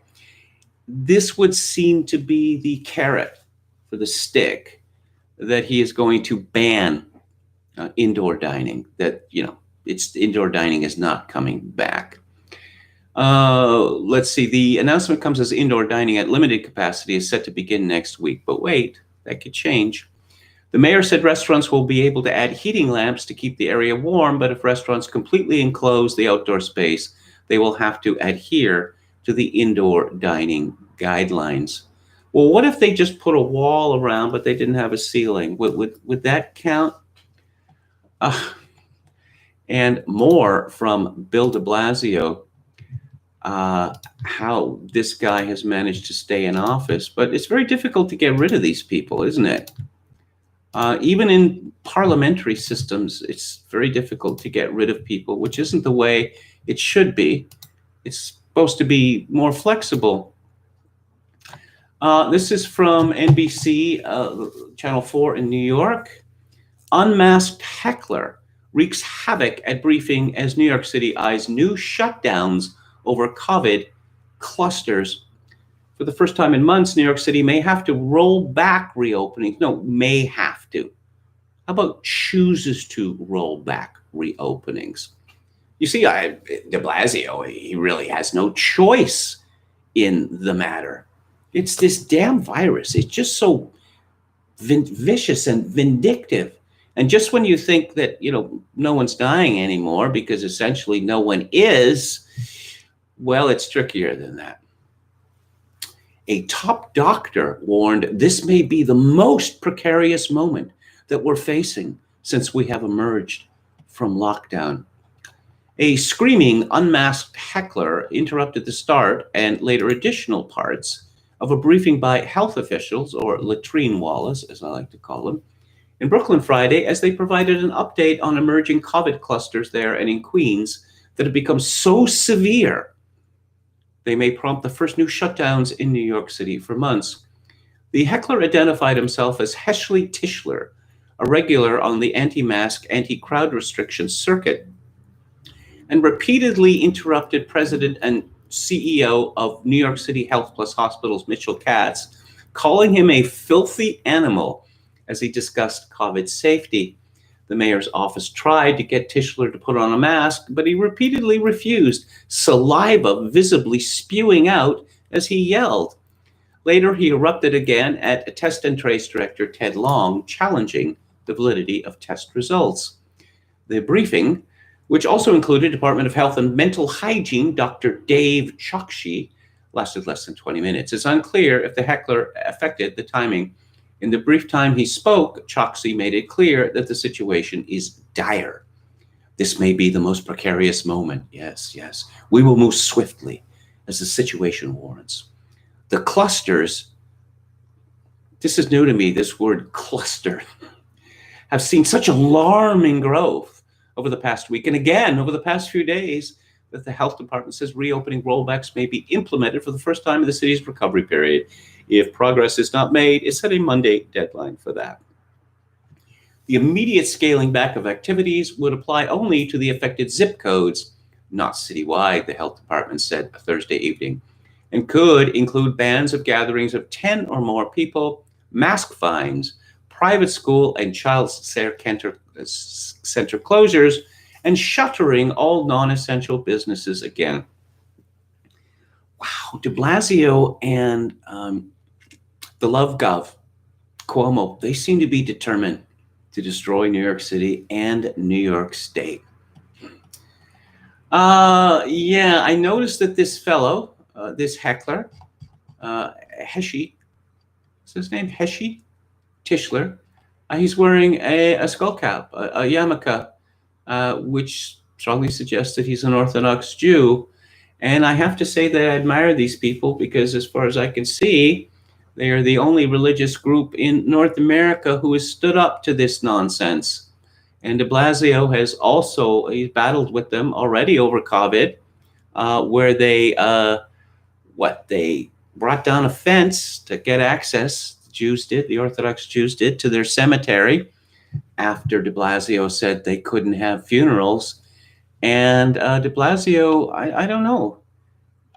this would seem to be the carrot for the stick, that he is going to ban indoor dining, that, it's indoor dining is not coming back. Let's see, the announcement comes as indoor dining at limited capacity is set to begin next week, but wait, that could change. The mayor said restaurants will be able to add heating lamps to keep the area warm, but if restaurants completely enclose the outdoor space, they will have to adhere to the indoor dining guidelines. Well, what if they just put a wall around, but they didn't have a ceiling? Would that count? And more from Bill de Blasio, how this guy has managed to stay in office. But it's very difficult to get rid of these people, isn't it? Even in parliamentary systems, it's very difficult to get rid of people, which isn't the way it should be. It's supposed to be more flexible. This is from NBC, Channel 4 in New York. Unmasked heckler wreaks havoc at briefing as New York City eyes new shutdowns over COVID clusters. For the first time in months, New York City may have to roll back reopenings. No, may have to. How about chooses to roll back reopenings? You see, de Blasio, he really has no choice in the matter. It's this damn virus. It's just so vicious and vindictive. And just when you think that, no one's dying anymore because essentially no one is, well, it's trickier than that. A top doctor warned this may be the most precarious moment that we're facing since we have emerged from lockdown. A screaming, unmasked heckler interrupted the start and later additional parts of a briefing by health officials, or latrine wallahs, as I like to call them, in Brooklyn Friday as they provided an update on emerging COVID clusters there and in Queens that have become so severe they may prompt the first new shutdowns in New York City for months. The heckler identified himself as Heshley Tischler, a regular on the anti-mask, anti-crowd restriction circuit, and repeatedly interrupted President and CEO of New York City Health Plus Hospitals, Mitchell Katz, calling him a filthy animal as he discussed COVID safety. The mayor's office tried to get Tischler to put on a mask, but he repeatedly refused, saliva visibly spewing out as he yelled. Later, he erupted again at Test and Trace Director Ted Long, challenging the validity of test results. The briefing, which also included Department of Health and Mental Hygiene Dr. Dave Chokshi, lasted less than 20 minutes. It's unclear if the heckler affected the timing. In the brief time he spoke, Chokshi made it clear that the situation is dire. This may be the most precarious moment. Yes. We will move swiftly as the situation warrants. The clusters, this is new to me, this word cluster, have seen such alarming growth over the past week and again over the past few days that the health department says reopening rollbacks may be implemented for the first time in the city's recovery period. If progress is not made, it's set a Monday deadline for that. The immediate scaling back of activities would apply only to the affected zip codes, not citywide, the health department said Thursday evening, and could include bans of gatherings of 10 or more people, mask fines, private school and child center closures, and shuttering all non-essential businesses again. Wow, de Blasio and the Love Gov, Cuomo, they seem to be determined to destroy New York City and New York State. Yeah, I noticed that this fellow, this heckler, Heshi, is his name Heshi? Tischler, he's wearing a skull cap, a yarmulke, which strongly suggests that he's an Orthodox Jew. And I have to say that I admire these people because, as far as I can see, they are the only religious group in North America who has stood up to this nonsense. And de Blasio has also, he's battled with them already over COVID, where they, they brought down a fence to get access. The Jews did, the Orthodox Jews did, to their cemetery after de Blasio said they couldn't have funerals. And de Blasio, I don't know.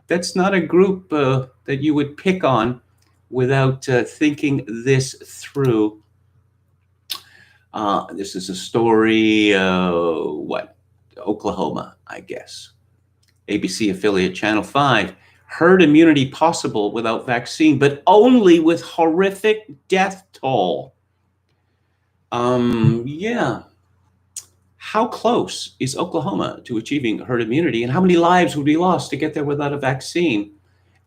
That's not a group that you would pick on without thinking this through. This is a story, Oklahoma, I guess. ABC affiliate Channel 5. Herd immunity possible without vaccine, but only with horrific death toll. Yeah. How close is Oklahoma to achieving herd immunity, and how many lives would be lost to get there without a vaccine?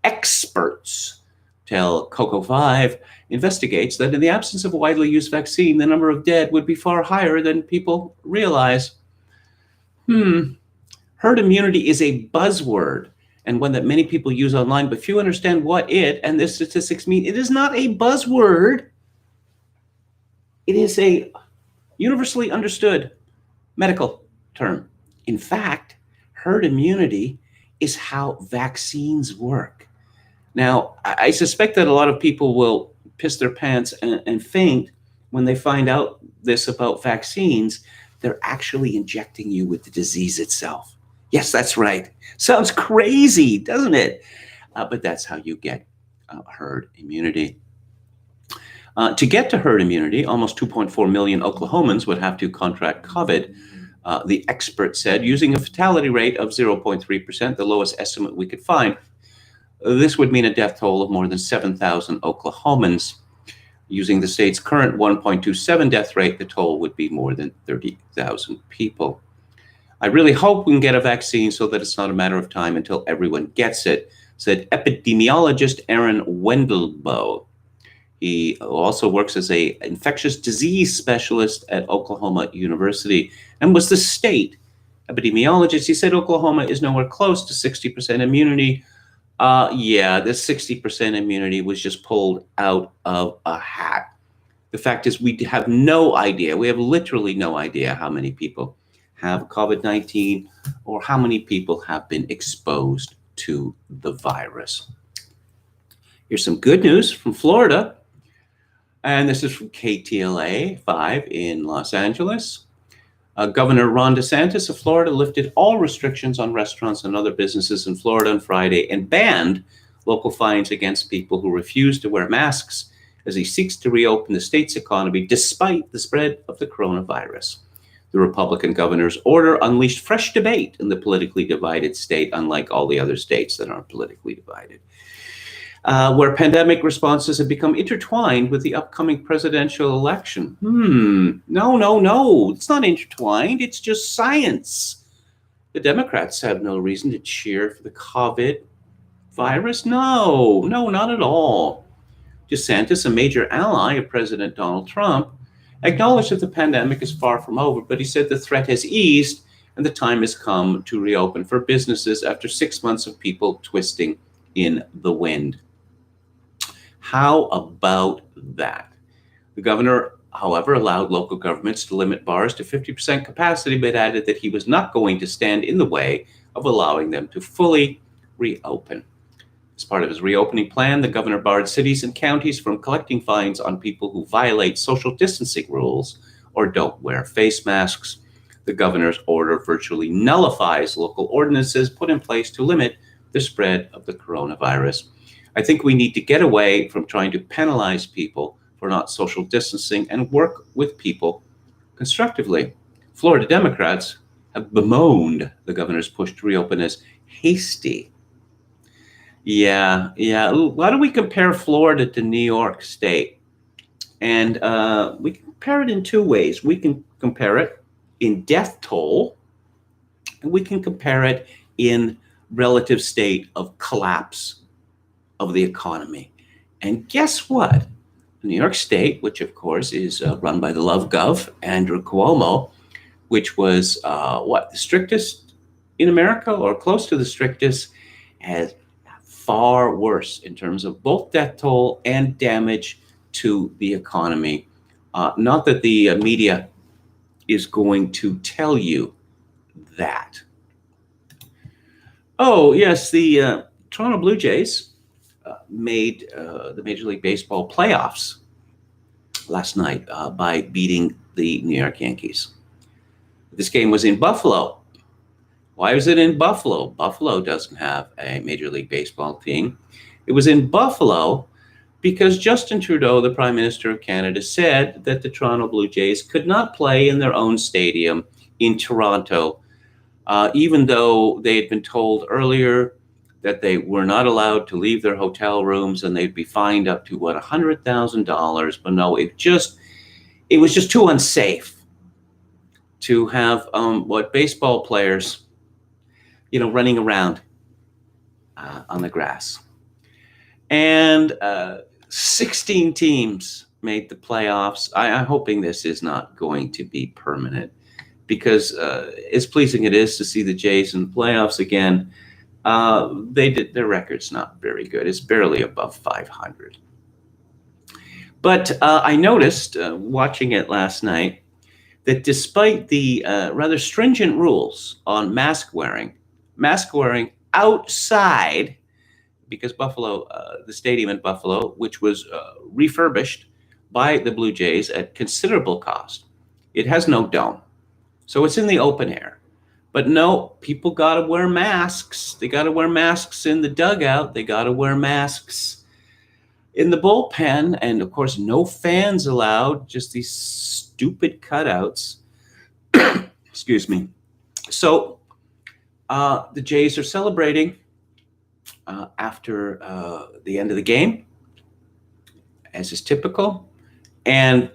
Experts tell Coco 5 investigates that in the absence of a widely used vaccine, the number of dead would be far higher than people realize. Herd immunity is a buzzword and one that many people use online, but few understand what it and the statistics mean. It is not a buzzword. It is a universally understood medical term. In fact, herd immunity is how vaccines work. Now, I suspect that a lot of people will piss their pants and faint when they find out this about vaccines. They're actually injecting you with the disease itself. Yes, that's right. Sounds crazy, doesn't it? But that's how you get herd immunity. To get to herd immunity, almost 2.4 million Oklahomans would have to contract COVID. The expert said, using a fatality rate of 0.3%, the lowest estimate we could find. This would mean a death toll of more than 7,000 Oklahomans. Using the state's current 1.27 death rate, the toll would be more than 30,000 people. I really hope we can get a vaccine so that it's not a matter of time until everyone gets it, said epidemiologist Aaron Wendelboe. He also works as an infectious disease specialist at Oklahoma University and was the state epidemiologist. He said Oklahoma is nowhere close to 60% immunity. Yeah, this 60% immunity was just pulled out of a hat. The fact is we have no idea. We have literally no idea how many people have COVID-19 or how many people have been exposed to the virus. Here's some good news from Florida. And this is from KTLA 5 in Los Angeles. Governor Ron DeSantis of Florida lifted all restrictions on restaurants and other businesses in Florida on Friday and banned local fines against people who refuse to wear masks as he seeks to reopen the state's economy despite the spread of the coronavirus. The Republican governor's order unleashed fresh debate in the politically divided state, unlike all the other states that aren't politically divided, where pandemic responses have become intertwined with the upcoming presidential election. No, it's not intertwined. It's just science. The Democrats have no reason to cheer for the COVID virus. No, not at all. DeSantis, a major ally of President Donald Trump, acknowledged that the pandemic is far from over, but he said the threat has eased and the time has come to reopen for businesses after 6 months of people twisting in the wind. How about that? The governor, however, allowed local governments to limit bars to 50% capacity, but added that he was not going to stand in the way of allowing them to fully reopen. As part of his reopening plan, the governor barred cities and counties from collecting fines on people who violate social distancing rules or don't wear face masks. The governor's order virtually nullifies local ordinances put in place to limit the spread of the coronavirus. I think we need to get away from trying to penalize people for not social distancing and work with people constructively. Florida Democrats have bemoaned the governor's push to reopen as hasty. Yeah. Why don't we compare Florida to New York State? And we can compare it in two ways. We can compare it in death toll, and we can compare it in relative state of collapse of the economy. And guess what? New York State, which of course is run by the Love Gov, Andrew Cuomo, which was the strictest in America or close to the strictest, has far worse in terms of both death toll and damage to the economy. Not that the media is going to tell you that. Oh, yes, the Toronto Blue Jays made the Major League Baseball playoffs last night by beating the New York Yankees. This game was in Buffalo. Why was it in Buffalo? Buffalo doesn't have a Major League Baseball team. It was in Buffalo because Justin Trudeau, the Prime Minister of Canada, said that the Toronto Blue Jays could not play in their own stadium in Toronto, even though they had been told earlier that they were not allowed to leave their hotel rooms and they'd be fined up to $100,000. But no, it was just too unsafe to have baseball players, running around on the grass. And 16 teams made the playoffs. I'm hoping this is not going to be permanent because as pleasing it is to see the Jays in the playoffs again, their record's not very good. It's barely above 500. But I noticed watching it last night that despite the rather stringent rules on mask wearing outside, because Buffalo, the stadium in Buffalo, which was refurbished by the Blue Jays at considerable cost, it has no dome. So it's in the open air. But no, people got to wear masks. They got to wear masks in the dugout. They got to wear masks in the bullpen. And of course, no fans allowed, just these stupid cutouts. Excuse me. So the Jays are celebrating after the end of the game, as is typical. And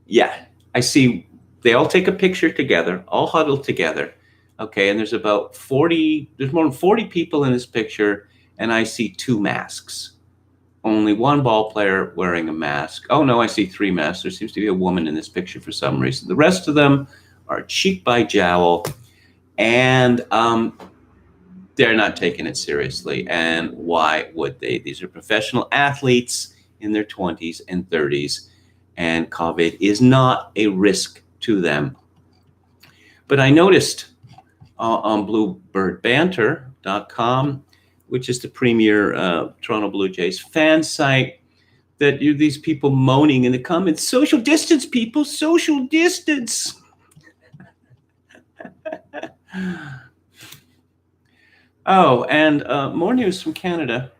yeah, I see they all take a picture together, all huddled together. Okay, and there's more than 40 people in this picture, and I see 2 masks. Only one ball player wearing a mask. Oh no, I see 3 masks. There seems to be a woman in this picture for some reason. The rest of them are cheek by jowl, and they're not taking it seriously. And why would they? These are professional athletes in their 20s and 30s, and COVID is not a risk to them. But I noticed on bluebirdbanter.com, which is the premier Toronto Blue Jays fan site, that these people moaning in the comments, social distance, people, social distance. Oh, and more news from Canada.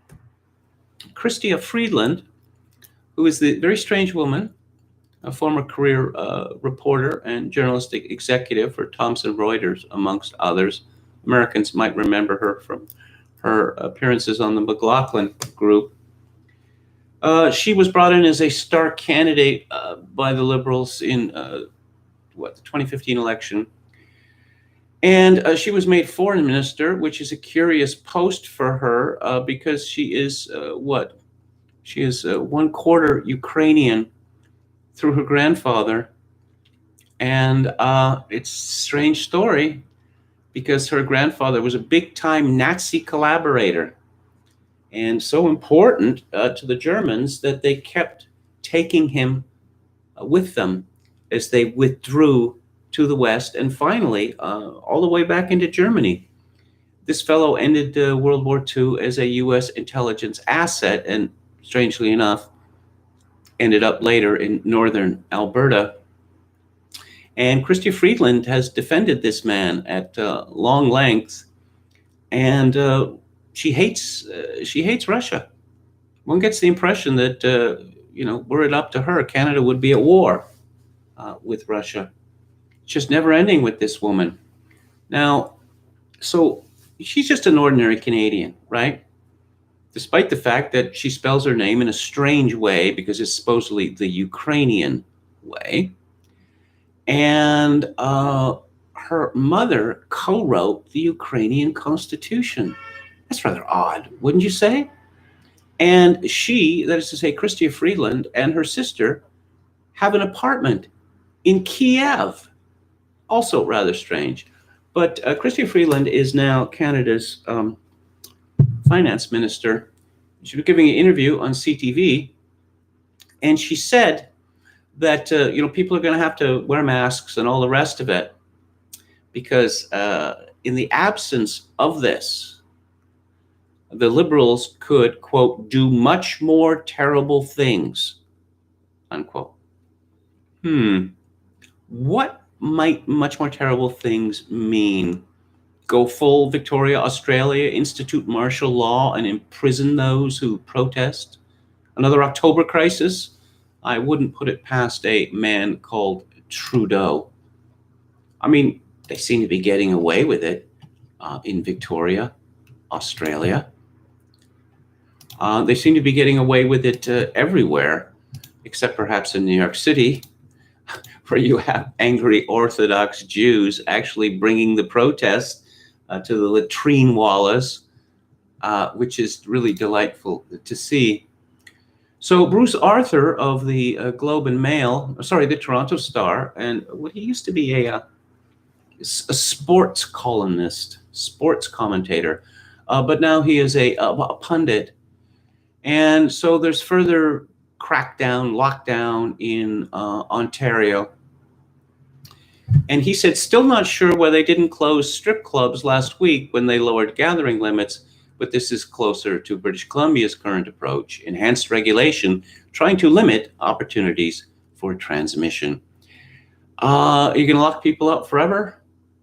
Chrystia Freeland, who is the very strange woman, a former career reporter and journalistic executive for Thomson Reuters, amongst others. Americans might remember her from her appearances on the McLaughlin Group. She was brought in as a star candidate by the Liberals in the 2015 election. And she was made foreign minister, which is a curious post for her because she is She is 1/4 Ukrainian through her grandfather. And it's a strange story because her grandfather was a big-time Nazi collaborator and so important to the Germans that they kept taking him with them as they withdrew to the West and finally all the way back into Germany. This fellow ended World War II as a U.S. intelligence asset and, strangely enough, ended up later in northern Alberta. And Chrystia Freeland has defended this man at long length, and she hates Russia. One gets the impression that were it up to her, Canada would be at war with Russia. It's just never ending with this woman. Now, so she's just an ordinary Canadian, right? Despite the fact that she spells her name in a strange way because it's supposedly the Ukrainian way. And her mother co-wrote the Ukrainian Constitution. That's rather odd, wouldn't you say? And she, that is to say, Chrystia Freeland and her sister, have an apartment in Kiev. Also rather strange. But Chrystia Freeland is now Canada's finance minister. She was giving an interview on CTV, and she said that people are going to have to wear masks and all the rest of it because in the absence of this, the Liberals could, quote, do much more terrible things, unquote. What might much more terrible things mean? Go full Victoria, Australia, institute martial law and imprison those who protest? Another October crisis? I wouldn't put it past a man called Trudeau. I mean, they seem to be getting away with it in Victoria, Australia. They seem to be getting away with it everywhere, except perhaps in New York City, where you have angry Orthodox Jews actually bringing the protest to the latrine wallas, which is really delightful to see. So Bruce Arthur of the Globe and Mail, the Toronto Star, and what he used to be a sports columnist, sports commentator, but now he is a pundit. And so there's further crackdown, lockdown in Ontario. And he said, still not sure why they didn't close strip clubs last week when they lowered gathering limits, but this is closer to British Columbia's current approach, enhanced regulation, trying to limit opportunities for transmission. Are you going to lock people up forever?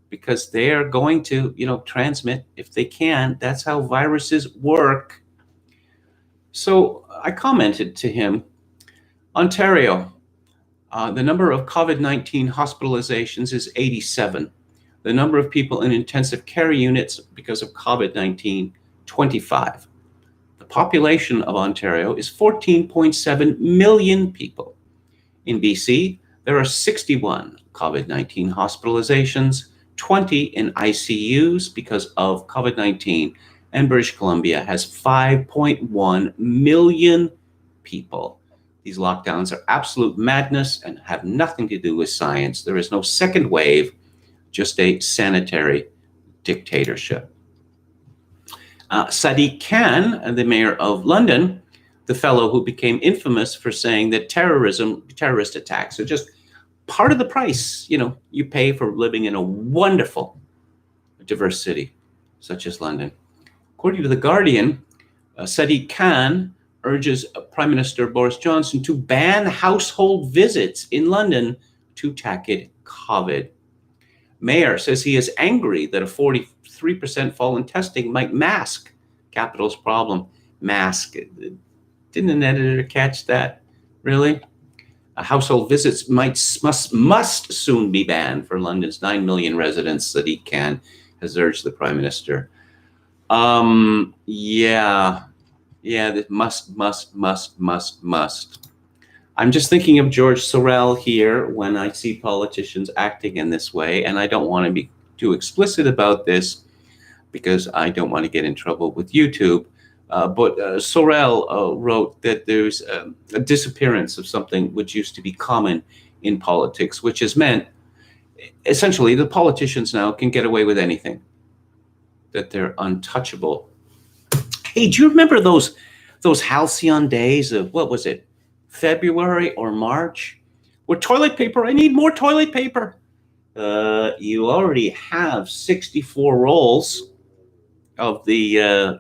Because they are going to, transmit if they can. That's how viruses work. So I commented to him, Ontario, the number of COVID-19 hospitalizations is 87. The number of people in intensive care units because of COVID-19, 25. The population of Ontario is 14.7 million people. In BC, there are 61 COVID-19 hospitalizations, 20 in ICUs because of COVID-19, and British Columbia has 5.1 million people. These lockdowns are absolute madness and have nothing to do with science. There is no second wave, just a sanitary dictatorship. Sadiq Khan, the mayor of London, the fellow who became infamous for saying that terrorist attacks are just part of the price, you pay for living in a wonderful, diverse city such as London. According to The Guardian, Sadiq Khan urges Prime Minister Boris Johnson to ban household visits in London to tackle COVID. Mayor says he is angry that a 43% fall in testing might mask capital's problem. Mask. Didn't an editor catch that? Really? Household visits must soon be banned for London's 9 million residents, Sadiq Khan has urged the Prime Minister. That must. I'm just thinking of George Sorel here when I see politicians acting in this way, and I don't want to be too explicit about this because I don't want to get in trouble with YouTube. But Sorel wrote that there's a disappearance of something which used to be common in politics, which has meant essentially the politicians now can get away with anything, that they're untouchable. Hey, do you remember those halcyon days of, what was it, February or March? Where toilet paper, I need more toilet paper. You already have 64 rolls of the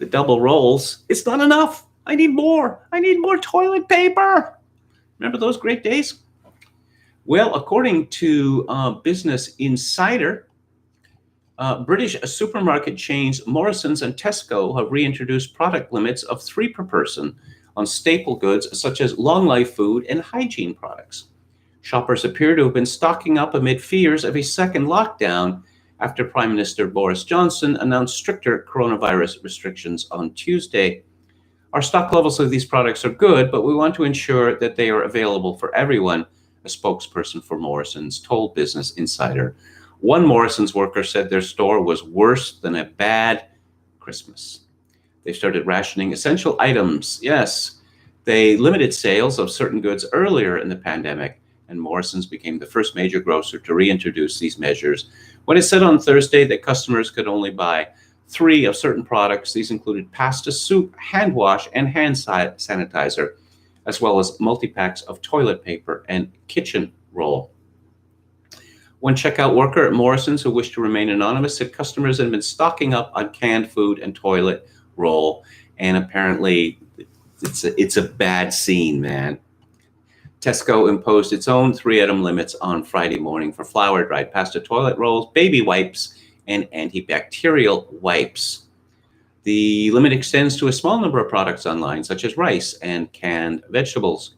double rolls. It's not enough. I need more toilet paper. Remember those great days? Well, according to Business Insider, British supermarket chains Morrisons and Tesco have reintroduced product limits of 3 per person on staple goods such as long-life food and hygiene products. Shoppers appear to have been stocking up amid fears of a second lockdown after Prime Minister Boris Johnson announced stricter coronavirus restrictions on Tuesday. Our stock levels of these products are good, but we want to ensure that they are available for everyone, a spokesperson for Morrisons told Business Insider. One Morrisons worker said their store was worse than a bad Christmas. They started rationing essential items. Yes, they limited sales of certain goods earlier in the pandemic, and Morrisons became the first major grocer to reintroduce these measures when it said on Thursday that customers could only buy 3 of certain products. These included pasta, soup, hand wash, and hand sanitizer, as well as multi-packs of toilet paper and kitchen roll. One checkout worker at Morrisons, who wished to remain anonymous, said customers had been stocking up on canned food and toilet roll, and apparently it's a bad scene, man. Tesco imposed its own 3-item limits on Friday morning for flour, dried pasta, toilet rolls, baby wipes, and antibacterial wipes. The limit extends to a small number of products online, such as rice and canned vegetables.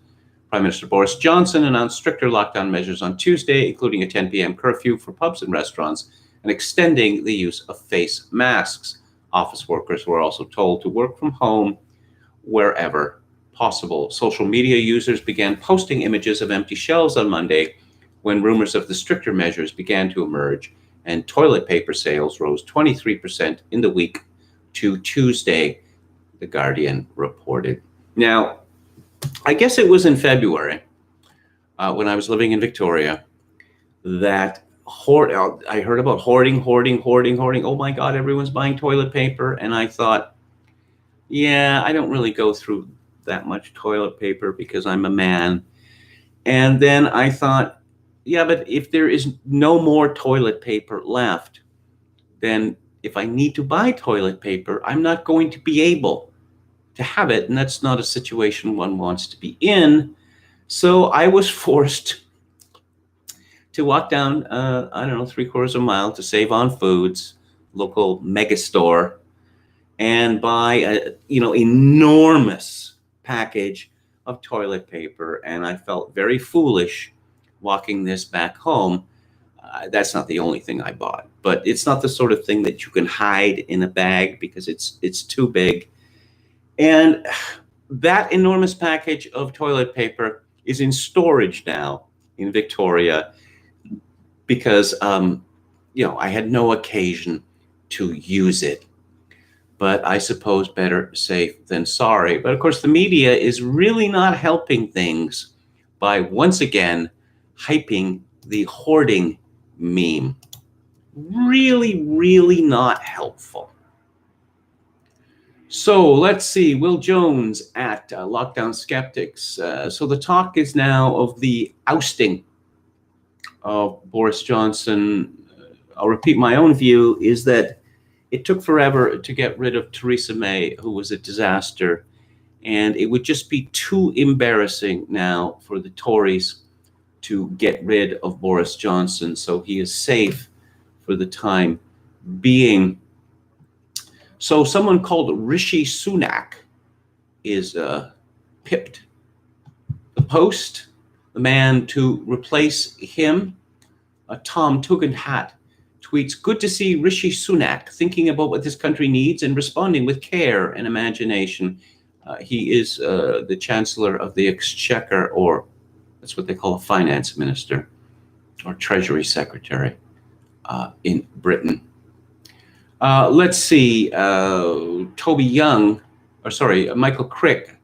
Prime Minister Boris Johnson announced stricter lockdown measures on Tuesday, including a 10 p.m. curfew for pubs and restaurants and extending the use of face masks. Office workers were also told to work from home wherever possible. Social media users began posting images of empty shelves on Monday when rumors of the stricter measures began to emerge, and toilet paper sales rose 23% in the week to Tuesday, The Guardian reported. Now, I guess it was in February when I was living in Victoria that I heard about hoarding. Oh my God, everyone's buying toilet paper. And I thought, yeah, I don't really go through that much toilet paper because I'm a man. And then I thought, yeah, but if there is no more toilet paper left, then if I need to buy toilet paper, I'm not going to be able to have it. And that's not a situation one wants to be in. So I was forced to walk down, 3/4 of a mile to Save on Foods, local mega store, and buy a, enormous package of toilet paper. And I felt very foolish walking this back home. That's not the only thing I bought, but it's not the sort of thing that you can hide in a bag because it's too big. And that enormous package of toilet paper is in storage now in Victoria because, I had no occasion to use it. But I suppose better safe than sorry. But of course, the media is really not helping things by once again hyping the hoarding meme. Really, really not helpful. So let's see, Will Jones at Lockdown Skeptics. So the talk is now of the ousting of Boris Johnson. I'll repeat my own view, is that it took forever to get rid of Theresa May, who was a disaster. And it would just be too embarrassing now for the Tories to get rid of Boris Johnson. So he is safe for the time being. So someone called Rishi Sunak is pipped. The Post, the man to replace him, Tom Tugendhat, tweets, "Good to see Rishi Sunak thinking about what this country needs and responding with care and imagination." He is the Chancellor of the Exchequer, or that's what they call a finance minister or Treasury Secretary in Britain. Let's see. Michael Crick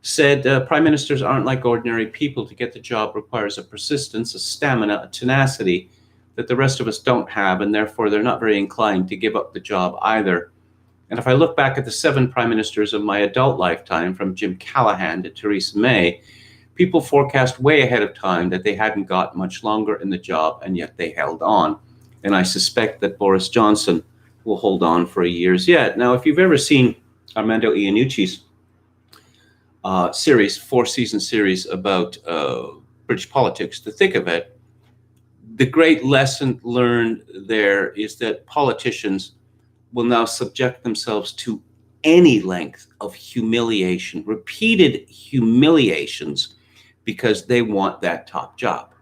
said, "Prime ministers aren't like ordinary people. To get the job requires a persistence, a stamina, a tenacity that the rest of us don't have, and therefore they're not very inclined to give up the job either." And if I look back at the 7 prime ministers of my adult lifetime, from Jim Callaghan to Theresa May, people forecast way ahead of time that they hadn't got much longer in the job, and yet they held on. And I suspect that Boris Johnson will hold on for years yet. Now, if you've ever seen Armando Iannucci's series, 4-season series about British politics, The Thick of It, the great lesson learned there is that politicians will now subject themselves to any length of humiliation, repeated humiliations, because they want that top job.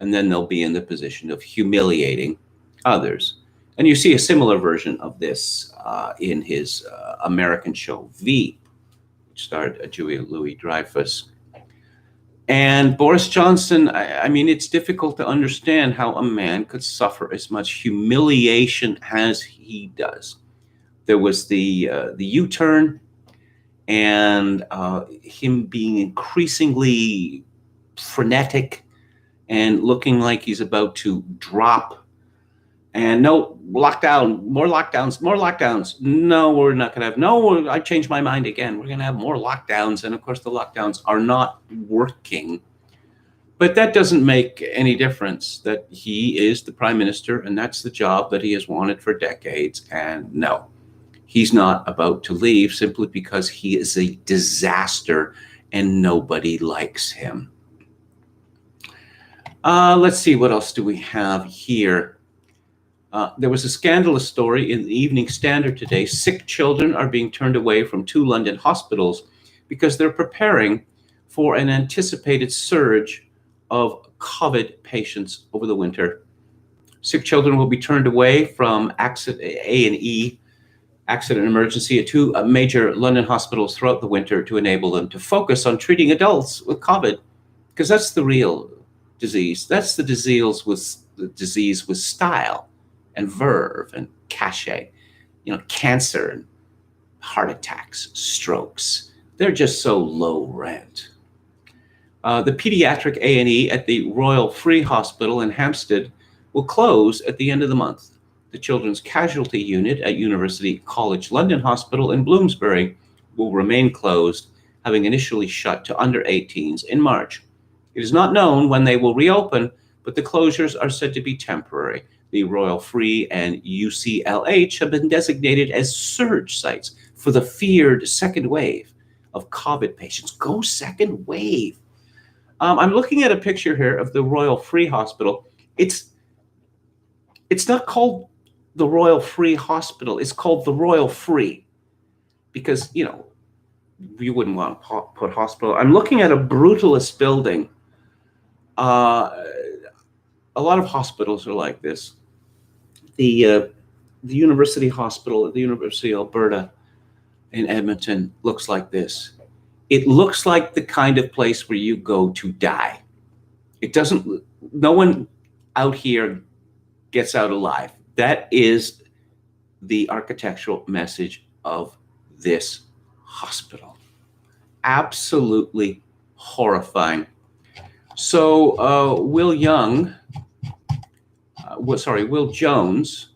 And then they'll be in the position of humiliating others. And you see a similar version of this in his American show, V, which starred Julia Louis-Dreyfus. And Boris Johnson, I mean, it's difficult to understand how a man could suffer as much humiliation as he does. There was the U-turn, and him being increasingly frenetic and looking like he's about to drop. And no, lockdown, more lockdowns, more lockdowns. No, we're not going to have, no, I changed my mind again. We're going to have more lockdowns. And of course, the lockdowns are not working. But that doesn't make any difference that he is the prime minister, and that's the job that he has wanted for decades. And no, he's not about to leave simply because he is a disaster and nobody likes him. Let's see, what else do we have here? There was a scandalous story in the Evening Standard today. Sick children are being turned away from 2 London hospitals because they're preparing for an anticipated surge of COVID patients over the winter. Sick children will be turned away from A&E, accident emergency, at 2 major London hospitals throughout the winter to enable them to focus on treating adults with COVID, because that's the real disease. That's the disease with style and verve and cachet. Cancer and heart attacks, strokes. They're just so low rent. The pediatric A&E at the Royal Free Hospital in Hampstead will close at the end of the month. The Children's Casualty Unit at University College London Hospital in Bloomsbury will remain closed, having initially shut to under 18s in March. It is not known when they will reopen, but the closures are said to be temporary. The Royal Free and UCLH have been designated as surge sites for the feared second wave of COVID patients. Go second wave. I'm looking at a picture here of the Royal Free Hospital. It's not called the Royal Free Hospital. It's called the Royal Free because, you wouldn't want to put hospital. I'm looking at a brutalist building. A lot of hospitals are like this. The University Hospital at the University of Alberta in Edmonton looks like this. It looks like the kind of place where you go to die. No one out here gets out alive. That is the architectural message of this hospital. Absolutely horrifying. So Will Jones,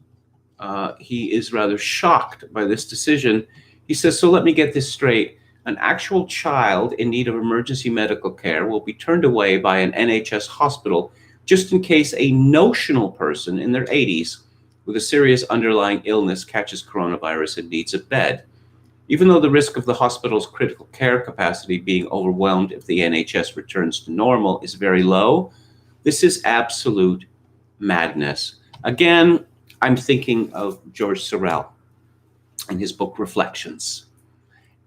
he is rather shocked by this decision. He says, so let me get this straight. An actual child in need of emergency medical care will be turned away by an NHS hospital just in case a notional person in their 80s with a serious underlying illness catches coronavirus and needs a bed. Even though the risk of the hospital's critical care capacity being overwhelmed if the NHS returns to normal is very low, this is absolute madness. Again, I'm thinking of George Sorel and his book Reflections,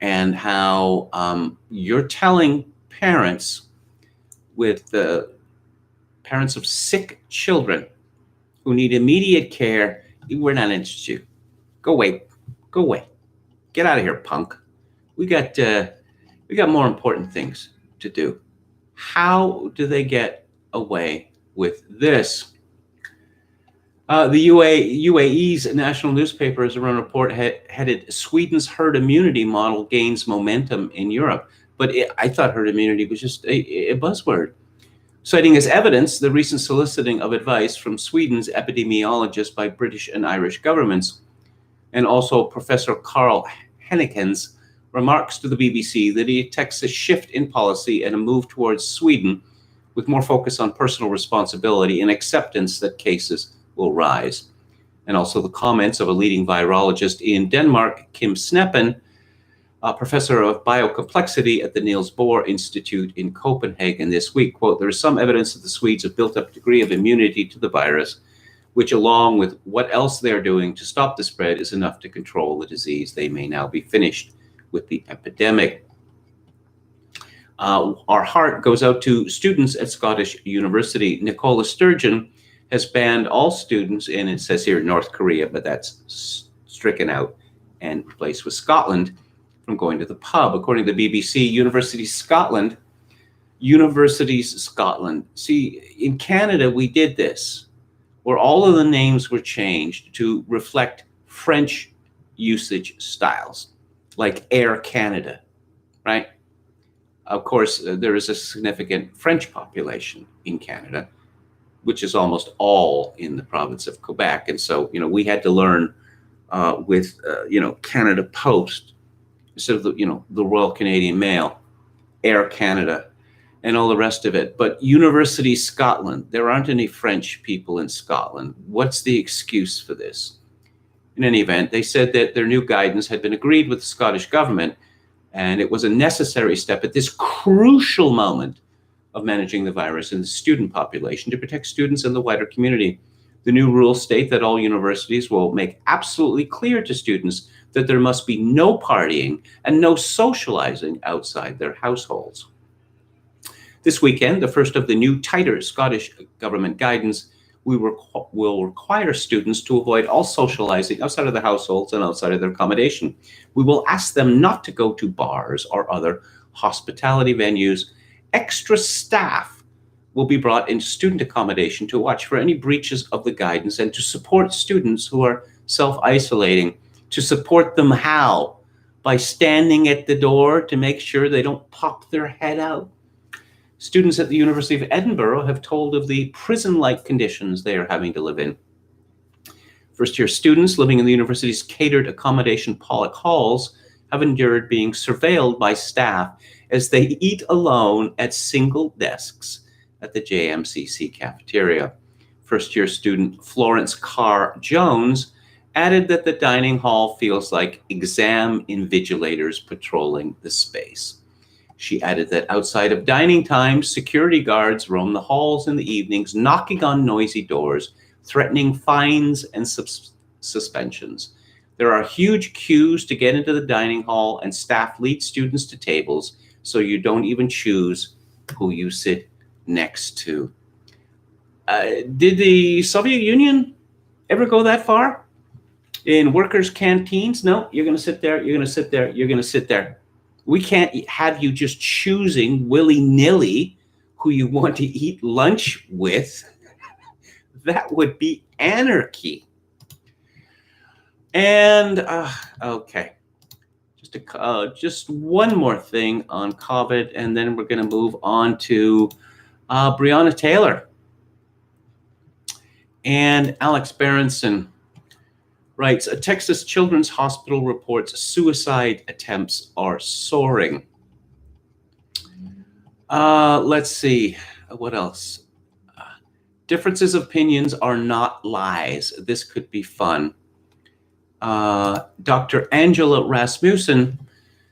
and how you're telling parents parents of sick children who need immediate care, we're not interested. Go away, get out of here, punk. We got more important things to do. How do they get away with this? The UAE's national newspaper has run a report headed Sweden's herd immunity model gains momentum in Europe. But I thought herd immunity was just a buzzword. Citing as evidence the recent soliciting of advice from Sweden's epidemiologists by British and Irish governments, and also Professor Carl Henniken's remarks to the BBC that he detects a shift in policy and a move towards Sweden with more focus on personal responsibility and acceptance that cases will rise. And also the comments of a leading virologist in Denmark, Kim Sneppen, professor of biocomplexity at the Niels Bohr Institute in Copenhagen this week. Quote, there is some evidence that the Swedes have built up a degree of immunity to the virus, which, along with what else they're doing to stop the spread, is enough to control the disease. They may now be finished with the epidemic. Our heart goes out to students at Scottish University. Nicola Sturgeon has banned all students in, it says here, North Korea, but that's stricken out and replaced with Scotland, from going to the pub. According to the BBC, Universities Scotland. See, in Canada, we did this, where all of the names were changed to reflect French usage styles, like Air Canada, right? Of course, there is a significant French population in Canada, which is almost all in the province of Quebec. And so, we had to learn with, Canada Post, instead of the Royal Canadian Mail, Air Canada, and all the rest of it. But University Scotland, there aren't any French people in Scotland. What's the excuse for this? In any event, they said that their new guidance had been agreed with the Scottish government, and it was a necessary step at this crucial moment of managing the virus in the student population to protect students and the wider community. The new rules state that all universities will make absolutely clear to students that there must be no partying and no socializing outside their households. This weekend, the first of the new tighter Scottish government guidance, will require students to avoid all socializing outside of their households and outside of their accommodation. We will ask them not to go to bars or other hospitality venues. Extra staff will be brought into student accommodation to watch for any breaches of the guidance and to support students who are self-isolating. To support them how? By standing at the door to make sure they don't pop their head out. Students at the University of Edinburgh have told of the prison-like conditions they are having to live in. First-year students living in the university's catered accommodation Pollock Halls have endured being surveilled by staff as they eat alone at single desks at the JMCC cafeteria. First-year student Florence Carr-Jones added that the dining hall feels like exam invigilators patrolling the space. She added that outside of dining time, security guards roam the halls in the evenings, knocking on noisy doors, threatening fines and suspensions. There are huge queues to get into the dining hall, and staff lead students to tables, so you don't even choose who you sit next to. Did the Soviet Union ever go that far? In workers' canteens? No, you're going to sit there, you're going to sit there, you're going to sit there. We can't have you just choosing willy-nilly who you want to eat lunch with. That would be anarchy. And, okay. Just one more thing on COVID, and then we're going to move on to Breonna Taylor and Alex Berenson. Writes, a Texas Children's Hospital reports suicide attempts are soaring. Let's see, what else? Differences of opinions are not lies. This could be fun. Dr. Angela Rasmussen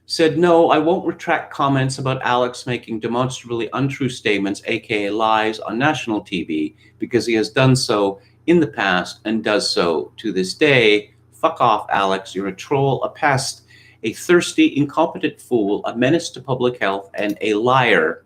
said, no, I won't retract comments about Alex making demonstrably untrue statements, aka lies, on national TV, because he has done so in the past and does so to this day. Fuck off, Alex. You're a troll, a pest, a thirsty, incompetent fool, a menace to public health, and a liar.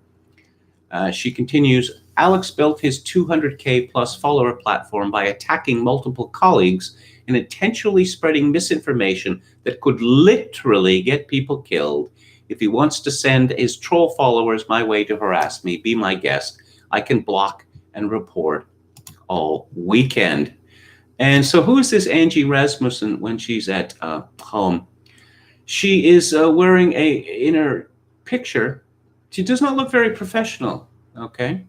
She continues, Alex built his 200K plus follower platform by attacking multiple colleagues and intentionally spreading misinformation that could literally get people killed. If he wants to send his troll followers my way to harass me, be my guest. I can block and report all weekend. And so who is this Angie Rasmussen when she's at home? She is wearing in her picture, she does not look very professional, okay?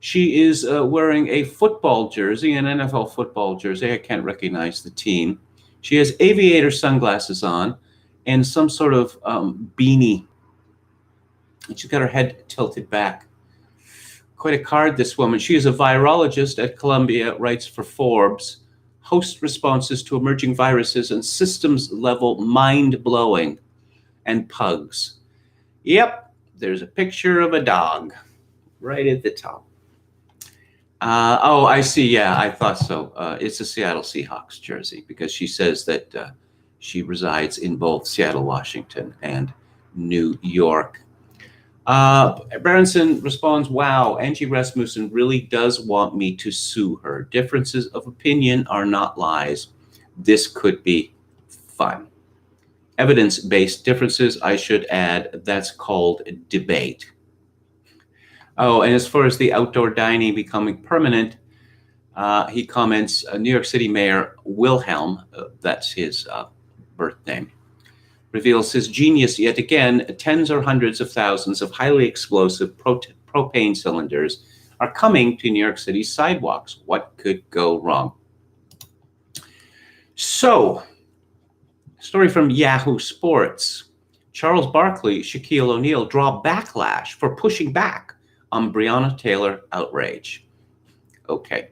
She is wearing a football jersey, an NFL football jersey. I can't recognize the team. She has aviator sunglasses on and some sort of beanie. And she's got her head tilted back. Quite a card, this woman. She is a virologist at Columbia, writes for Forbes. Host responses to emerging viruses and systems level mind-blowing. And pugs. Yep, there's a picture of a dog right at the top. Oh, I see. Yeah, I thought so. It's a Seattle Seahawks jersey because she says that she resides in both Seattle, Washington, and New York. Berenson responds, wow, Angie Rasmussen really does want me to sue her. Differences of opinion are not lies. This could be fun. Evidence-based differences, I should add, that's called debate. Oh, and as far as the outdoor dining becoming permanent, he comments, New York City Mayor Wilhelm, that's his birth name, reveals his genius yet again. Tens or hundreds of thousands of highly explosive propane cylinders are coming to New York City's sidewalks. What could go wrong? So, story from Yahoo Sports. Charles Barkley, Shaquille O'Neal draw backlash for pushing back on Breonna Taylor outrage. Okay.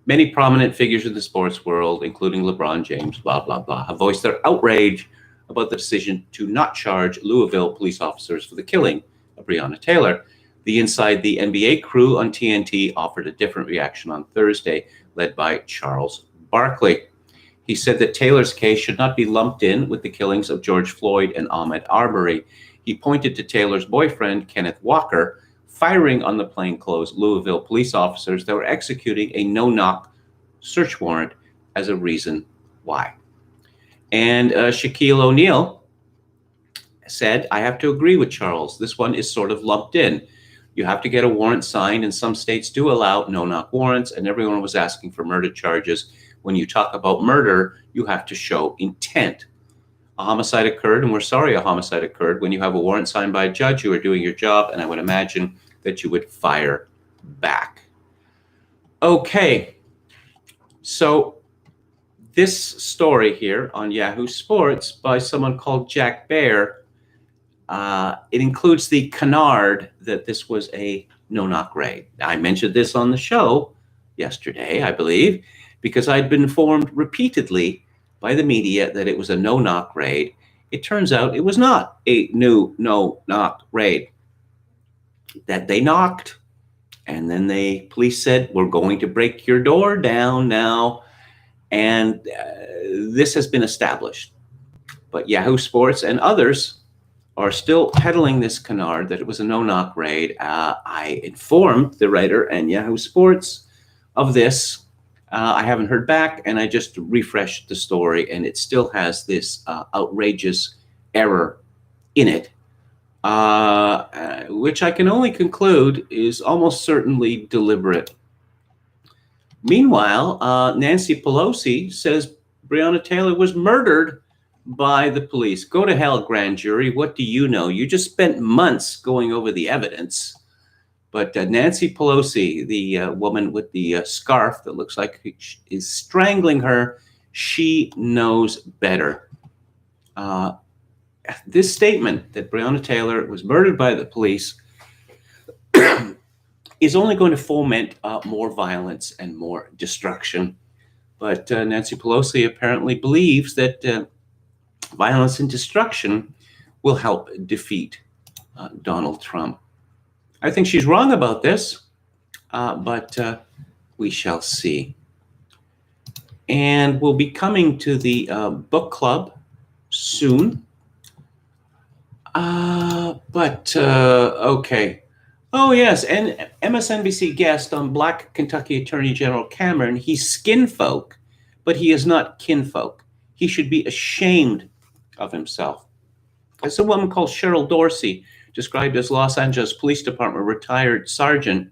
Many prominent figures in the sports world, including LeBron James, blah, blah, blah, have voiced their outrage about the decision to not charge Louisville police officers for the killing of Breonna Taylor. The Inside the NBA crew on TNT offered a different reaction on Thursday, led by Charles Barkley. He said that Taylor's case should not be lumped in with the killings of George Floyd and Ahmaud Arbery. He pointed to Taylor's boyfriend, Kenneth Walker, firing on the plainclothes Louisville police officers that were executing a no-knock search warrant as a reason why. And Shaquille O'Neal said, I have to agree with Charles. This one is sort of lumped in. You have to get a warrant signed, and some states do allow no-knock warrants, and everyone was asking for murder charges. When you talk about murder, you have to show intent. A homicide occurred, and we're sorry a homicide occurred. When you have a warrant signed by a judge, you are doing your job, and I would imagine that you would fire back. Okay, so this story here on Yahoo Sports by someone called Jack Baer, it includes the canard that this was a no-knock raid. I mentioned this on the show yesterday, I believe, because I'd been informed repeatedly by the media that it was a no-knock raid. It turns out it was not a new no-knock raid. That they knocked, and then the police said, we're going to break your door down now. And this has been established. But Yahoo Sports and others are still peddling this canard that it was a no-knock raid. I informed the writer and Yahoo Sports of this. I haven't heard back, and I just refreshed the story, and it still has this outrageous error in it, which I can only conclude is almost certainly deliberate. Meanwhile, Nancy Pelosi says Breonna Taylor was murdered by the police. Go to hell, grand jury. What do you know? You just spent months going over the evidence. But Nancy Pelosi, the woman with the scarf that looks like is strangling her, she knows better. This statement that Breonna Taylor was murdered by the police is only going to foment more violence and more destruction. But Nancy Pelosi apparently believes that violence and destruction will help defeat Donald Trump. I think she's wrong about this, but we shall see. And we'll be coming to the book club soon. Okay. Oh, yes, and MSNBC guest on Black Kentucky Attorney General Cameron, he's skin folk, but he is not kinfolk. He should be ashamed of himself. As a woman called Cheryl Dorsey, described as Los Angeles Police Department retired sergeant,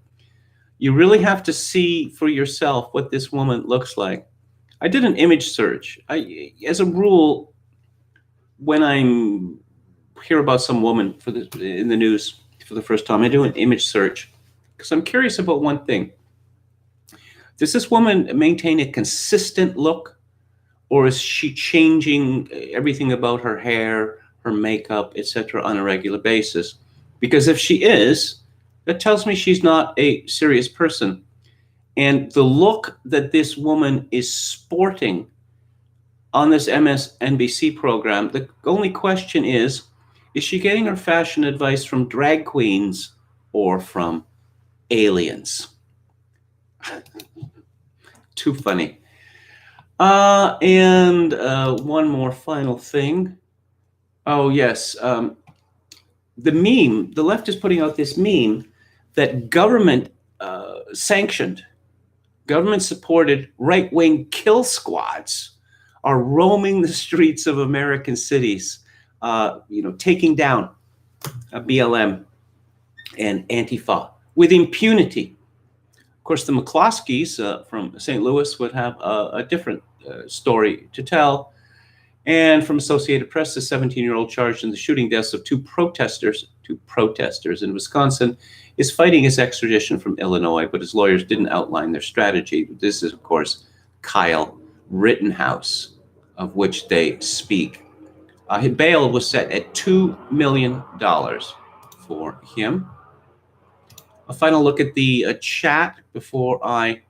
you really have to see for yourself what this woman looks like. I did an image search. As a rule, when I hear about some woman in the news for the first time, I do an image search because I'm curious about one thing. Does this woman maintain a consistent look, or is she changing everything about her hair, her makeup, etc. on a regular basis? Because if she is, that tells me she's not a serious person. And the look that this woman is sporting on this MSNBC program, the only question is she getting her fashion advice from drag queens or from aliens? Too funny. And one more final thing. Oh, yes. The meme, the left is putting out this meme that government sanctioned, government supported right wing kill squads are roaming the streets of American cities, taking down BLM and Antifa with impunity. Of course, the McCloskeys from St. Louis would have a different story to tell. And from Associated Press, the 17-year-old charged in the shooting deaths of two protesters in Wisconsin is fighting his extradition from Illinois, but his lawyers didn't outline their strategy. This is, of course, Kyle Rittenhouse, of which they speak. His bail was set at $2 million for him. A final look at the chat before I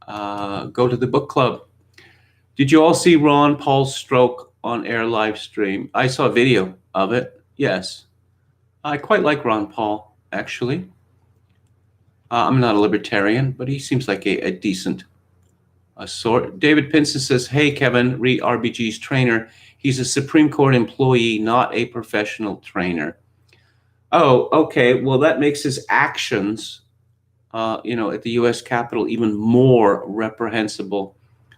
go to the book club. Did you all see Ron Paul's stroke on air live stream? I saw a video of it. Yes. I quite like Ron Paul, actually. I'm not a libertarian, but he seems like a decent sort. David Pinson says, hey, Kevin, read RBG's trainer. He's a Supreme Court employee, not a professional trainer. Oh, okay. Well, that makes his actions, at the U.S. Capitol even more reprehensible.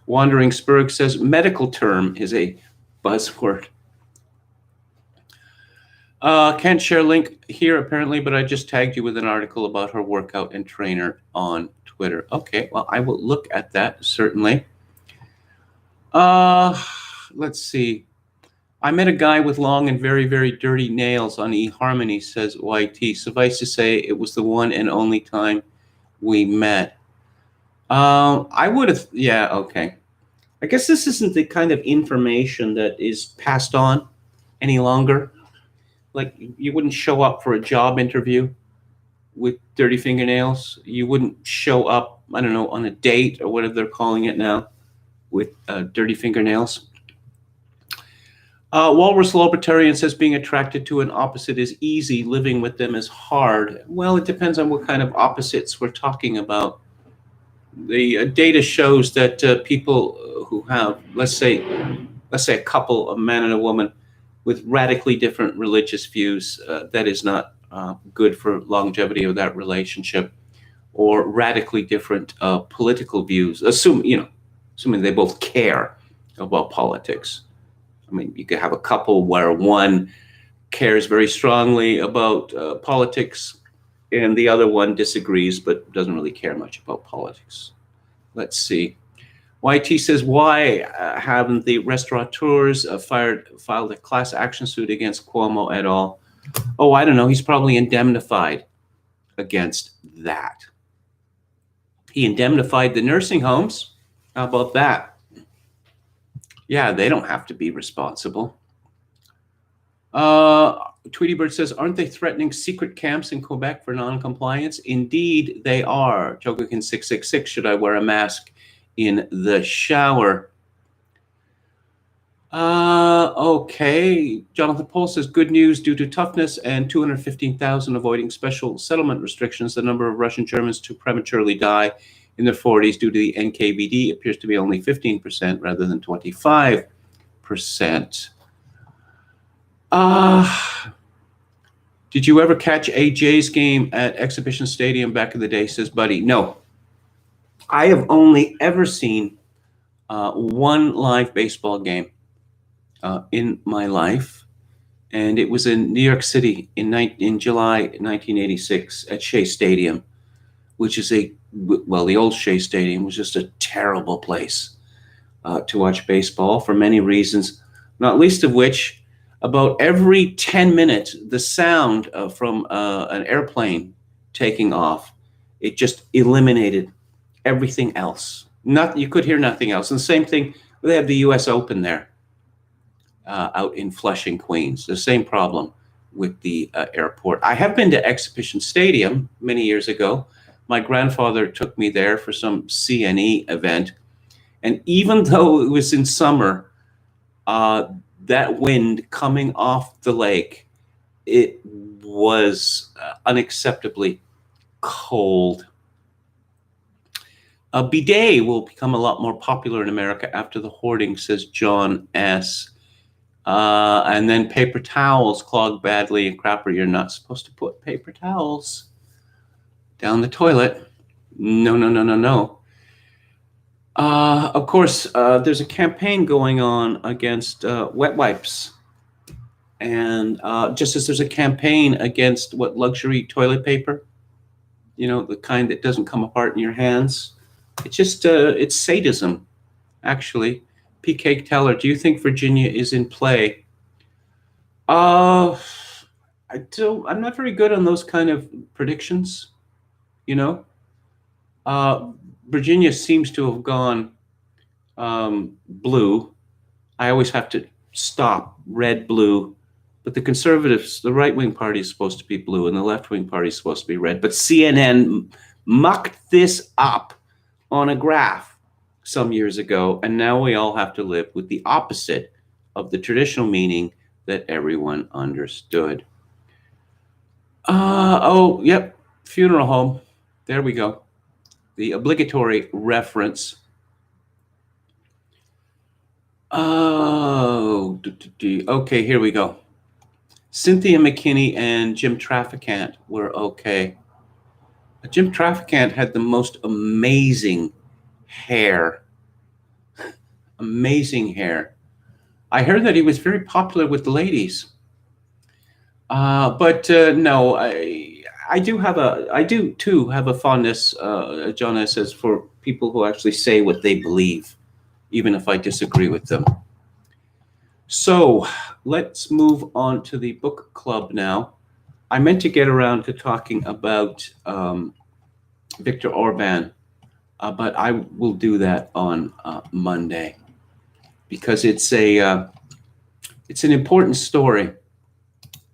Wandering Spurg says medical term is a buzzword. Can't share link here apparently, but I just tagged you with an article about her workout and trainer on Twitter. Okay, well, I will look at that, certainly. Let's see. I met a guy with long and very, very dirty nails on eHarmony, says YT. Suffice to say, it was the one and only time we met. I would have, yeah, okay. I guess this isn't the kind of information that is passed on any longer. Like, you wouldn't show up for a job interview with dirty fingernails. You wouldn't show up, I don't know, on a date or whatever they're calling it now with dirty fingernails. Walrus Libertarian says being attracted to an opposite is easy, living with them is hard. Well, it depends on what kind of opposites we're talking about. The data shows that people who have, let's say a couple, a man and a woman, with radically different religious views, that is not good for longevity of that relationship, or radically different political views, assuming they both care about politics. I mean, you could have a couple where one cares very strongly about politics and the other one disagrees but doesn't really care much about politics. Let's see. YT says, why haven't the restaurateurs filed a class action suit against Cuomo at all? Oh, I don't know. He's probably indemnified against that. He indemnified the nursing homes. How about that? Yeah, they don't have to be responsible. Tweety Bird says, aren't they threatening secret camps in Quebec for non-compliance? Indeed, they are. Jogokin 666, should I wear a mask in the shower? Okay. Jonathan Paul says, good news, due to toughness and 215,000 avoiding special settlement restrictions, the number of Russian Germans to prematurely die in their 40s due to the NKVD appears to be only 15% rather than 25%. Did you ever catch a Jays game at Exhibition Stadium back in the day, says Buddy? No. I have only ever seen one live baseball game in my life, and it was in New York City in July 1986 at Shea Stadium, which is the old Shea Stadium was just a terrible place to watch baseball for many reasons, not least of which, about every 10 minutes, the sound from an airplane taking off, it just eliminated everything else. You could hear nothing else. And the same thing, they have the U.S. Open there out in Flushing, Queens. The same problem with the airport. I have been to Exhibition Stadium many years ago. My grandfather took me there for some CNE event. And even though it was in summer, that wind coming off the lake, it was unacceptably cold. A bidet will become a lot more popular in America after the hoarding, says John S. And then paper towels clog badly and crapper. You're not supposed to put paper towels down the toilet. No, no, no, no, no. Of course, there's a campaign going on against wet wipes. And just as there's a campaign against luxury toilet paper, the kind that doesn't come apart in your hands. It's just, it's sadism, actually. PK Teller, do you think Virginia is in play? I'm not very good on those kind of predictions, you know. Virginia seems to have gone blue. I always have to stop red, blue. But the conservatives, the right-wing party is supposed to be blue and the left-wing party is supposed to be red. But CNN mucked this up on a graph some years ago, and now we all have to live with the opposite of the traditional meaning that everyone understood. Yep, funeral home. There we go. The obligatory reference. Okay, here we go. Cynthia McKinney and Jim Traficant were okay. Jim Traficant had the most amazing hair. Amazing hair. I heard that he was very popular with the ladies. But no, I do too have a fondness, John S. says, for people who actually say what they believe, even if I disagree with them. So let's move on to the book club now. I meant to get around to talking about Viktor Orban, but I will do that on Monday because it's an important story.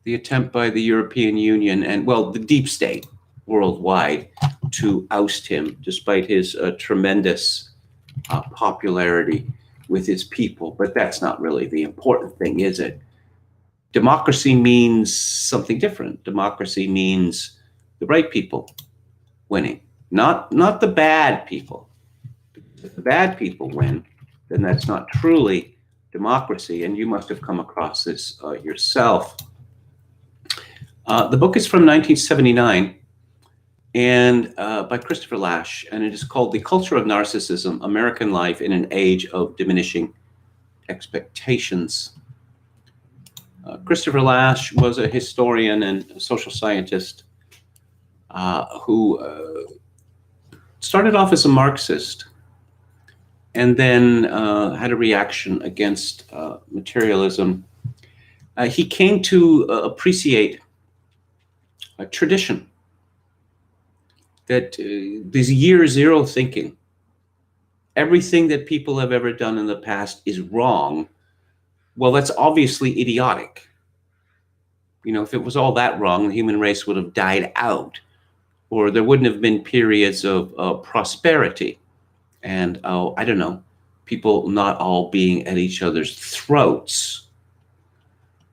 The attempt by the European Union and, well, the deep state worldwide to oust him, despite his tremendous popularity with his people. But that's not really the important thing, is it? Democracy means something different. Democracy means the right people winning, not the bad people. If the bad people win, then that's not truly democracy, and you must have come across this yourself. The book is from 1979 and by Christopher Lasch, and it is called The Culture of Narcissism, American Life in an Age of Diminishing Expectations. Christopher Lasch was a historian and a social scientist who started off as a Marxist and then had a reaction against materialism. He came to appreciate a tradition, that this year zero thinking, everything that people have ever done in the past is wrong. Well, that's obviously idiotic. If it was all that wrong, the human race would have died out, or there wouldn't have been periods of prosperity and, I don't know, people not all being at each other's throats.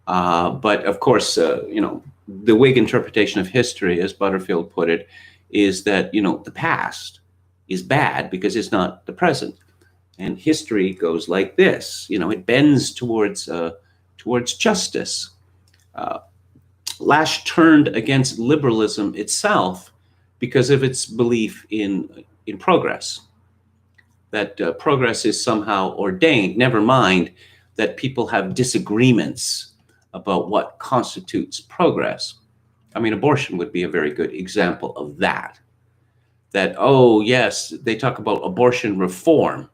But of course, the Whig interpretation of history, as Butterfield put it, is that, the past is bad because it's not the present. And history goes like this, it bends towards justice. Lasch turned against liberalism itself because of its belief in progress, that progress is somehow ordained, never mind that people have disagreements about what constitutes progress. I mean, abortion would be a very good example of that. That, oh, yes, they talk about abortion reform.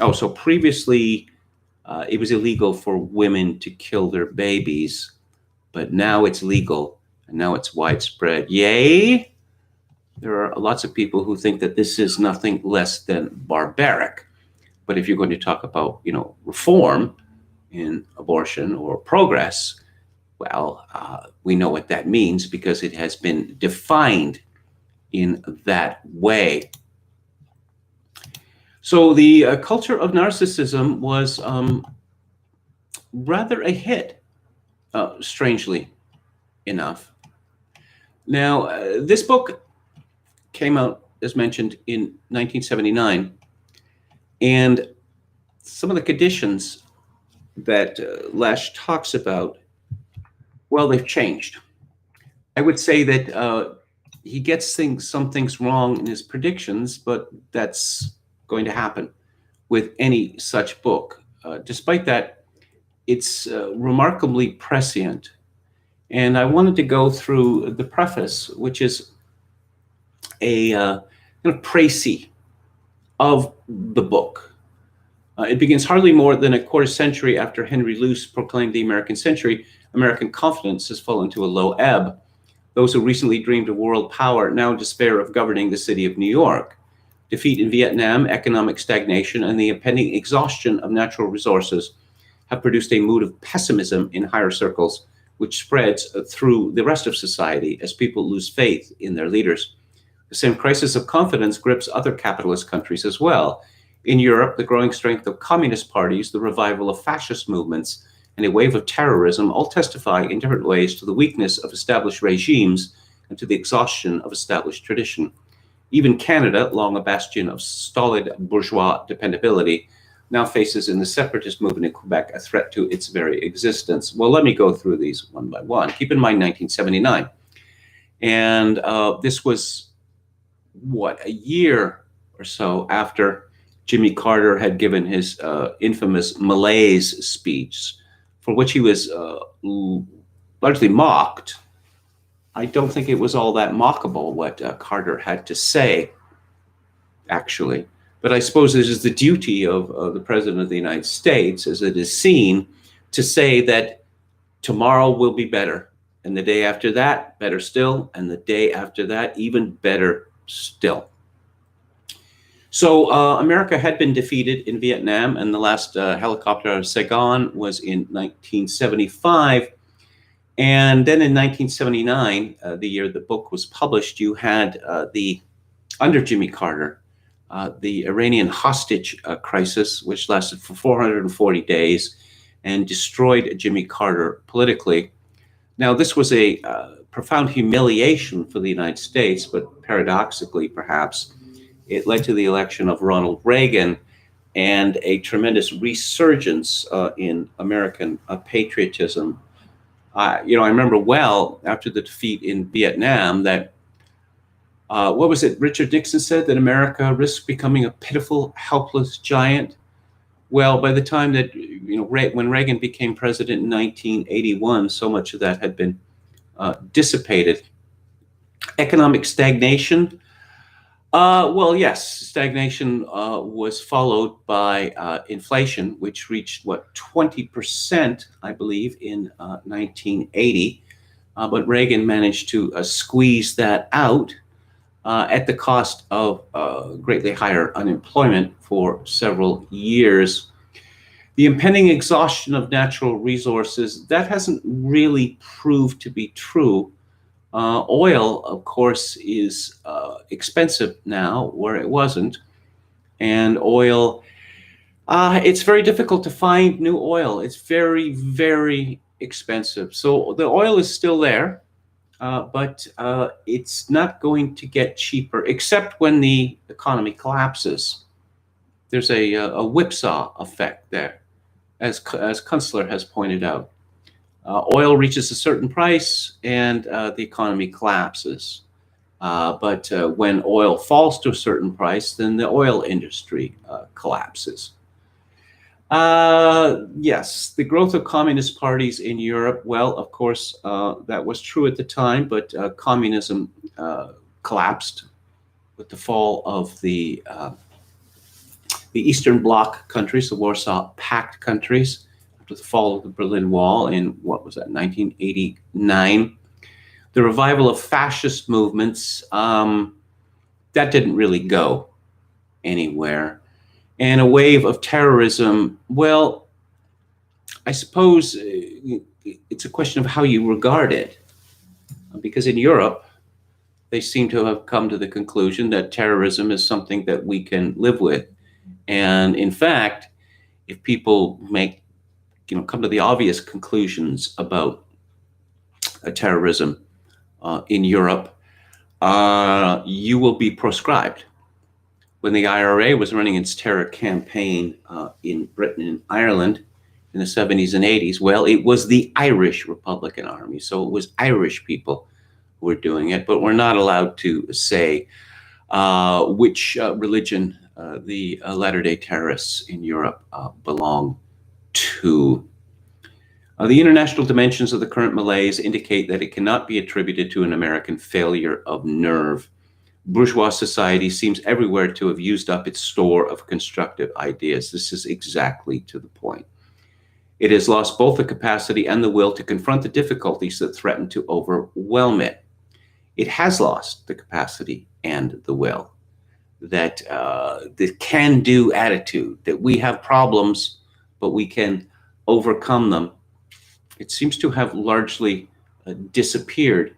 Oh, so previously it was illegal for women to kill their babies, but now it's legal and now it's widespread. Yay! There are lots of people who think that this is nothing less than barbaric. But if you're going to talk about, reform in abortion or progress, well, we know what that means because it has been defined in that way. So the culture of narcissism was rather a hit, strangely enough. Now, this book came out as mentioned, in 1979. And some of the conditions that Lesh talks about, well, they've changed. I would say that he gets some things wrong in his predictions, but that's going to happen with any such book. Despite that, it's remarkably prescient. And I wanted to go through the preface, which is a kind of précis of the book. It begins hardly more than a quarter century after Henry Luce proclaimed the American century. American confidence has fallen to a low ebb. Those who recently dreamed of world power now despair of governing the city of New York. Defeat in Vietnam, economic stagnation, and the impending exhaustion of natural resources have produced a mood of pessimism in higher circles, which spreads through the rest of society as people lose faith in their leaders. The same crisis of confidence grips other capitalist countries as well. In Europe, the growing strength of communist parties, the revival of fascist movements, and a wave of terrorism all testify in different ways to the weakness of established regimes and to the exhaustion of established tradition. Even Canada, long a bastion of stolid bourgeois dependability, now faces in the separatist movement in Quebec a threat to its very existence. Well, let me go through these one by one. Keep in mind 1979. And this was, a year or so after Jimmy Carter had given his infamous malaise speech, for which he was largely mocked. I don't think it was all that mockable what Carter had to say, actually. But I suppose it is the duty of the President of the United States, as it is seen, to say that tomorrow will be better, and the day after that, better still, and the day after that, even better still. So America had been defeated in Vietnam, and the last helicopter out of Saigon was in 1975. And then in 1979, the year the book was published, you had under Jimmy Carter, the Iranian hostage crisis, which lasted for 440 days and destroyed Jimmy Carter politically. Now, this was a profound humiliation for the United States, but paradoxically, perhaps, it led to the election of Ronald Reagan and a tremendous resurgence in American patriotism. I remember well after the defeat in Vietnam that, what was it Richard Nixon said, that America risked becoming a pitiful, helpless giant? Well, by the time that, when Reagan became president in 1981, so much of that had been dissipated. Economic stagnation. Yes, stagnation was followed by inflation, which reached 20%, I believe, in 1980. But Reagan managed to squeeze that out at the cost of greatly higher unemployment for several years. The impending exhaustion of natural resources, that hasn't really proved to be true. Oil, of course, is expensive now where it wasn't. And oil, it's very difficult to find new oil. It's very, very expensive. So the oil is still there, but it's not going to get cheaper, except when the economy collapses. There's a whipsaw effect there, as Kunstler has pointed out. Oil reaches a certain price and the economy collapses. But when oil falls to a certain price, then the oil industry collapses. Yes, the growth of communist parties in Europe, well, of course, that was true at the time, but communism collapsed with the fall of the Eastern Bloc countries, the Warsaw Pact countries, after the fall of the Berlin Wall in, 1989. The revival of fascist movements, that didn't really go anywhere. And a wave of terrorism, well, I suppose it's a question of how you regard it. Because in Europe, they seem to have come to the conclusion that terrorism is something that we can live with. And in fact, if people come to the obvious conclusions about terrorism in Europe, you will be proscribed. When the IRA was running its terror campaign in Britain and Ireland in the 70s and 80s, well, it was the Irish Republican Army. So it was Irish people who were doing it, but we're not allowed to say which religion the Latter-day terrorists in Europe belong to. The international dimensions of the current malaise indicate that it cannot be attributed to an American failure of nerve. Bourgeois society seems everywhere to have used up its store of constructive ideas. This is exactly to the point. It has lost both the capacity and the will to confront the difficulties that threaten to overwhelm it. It has lost the capacity and the will. That the can-do attitude, that we have problems, but we can overcome them, it seems to have largely disappeared.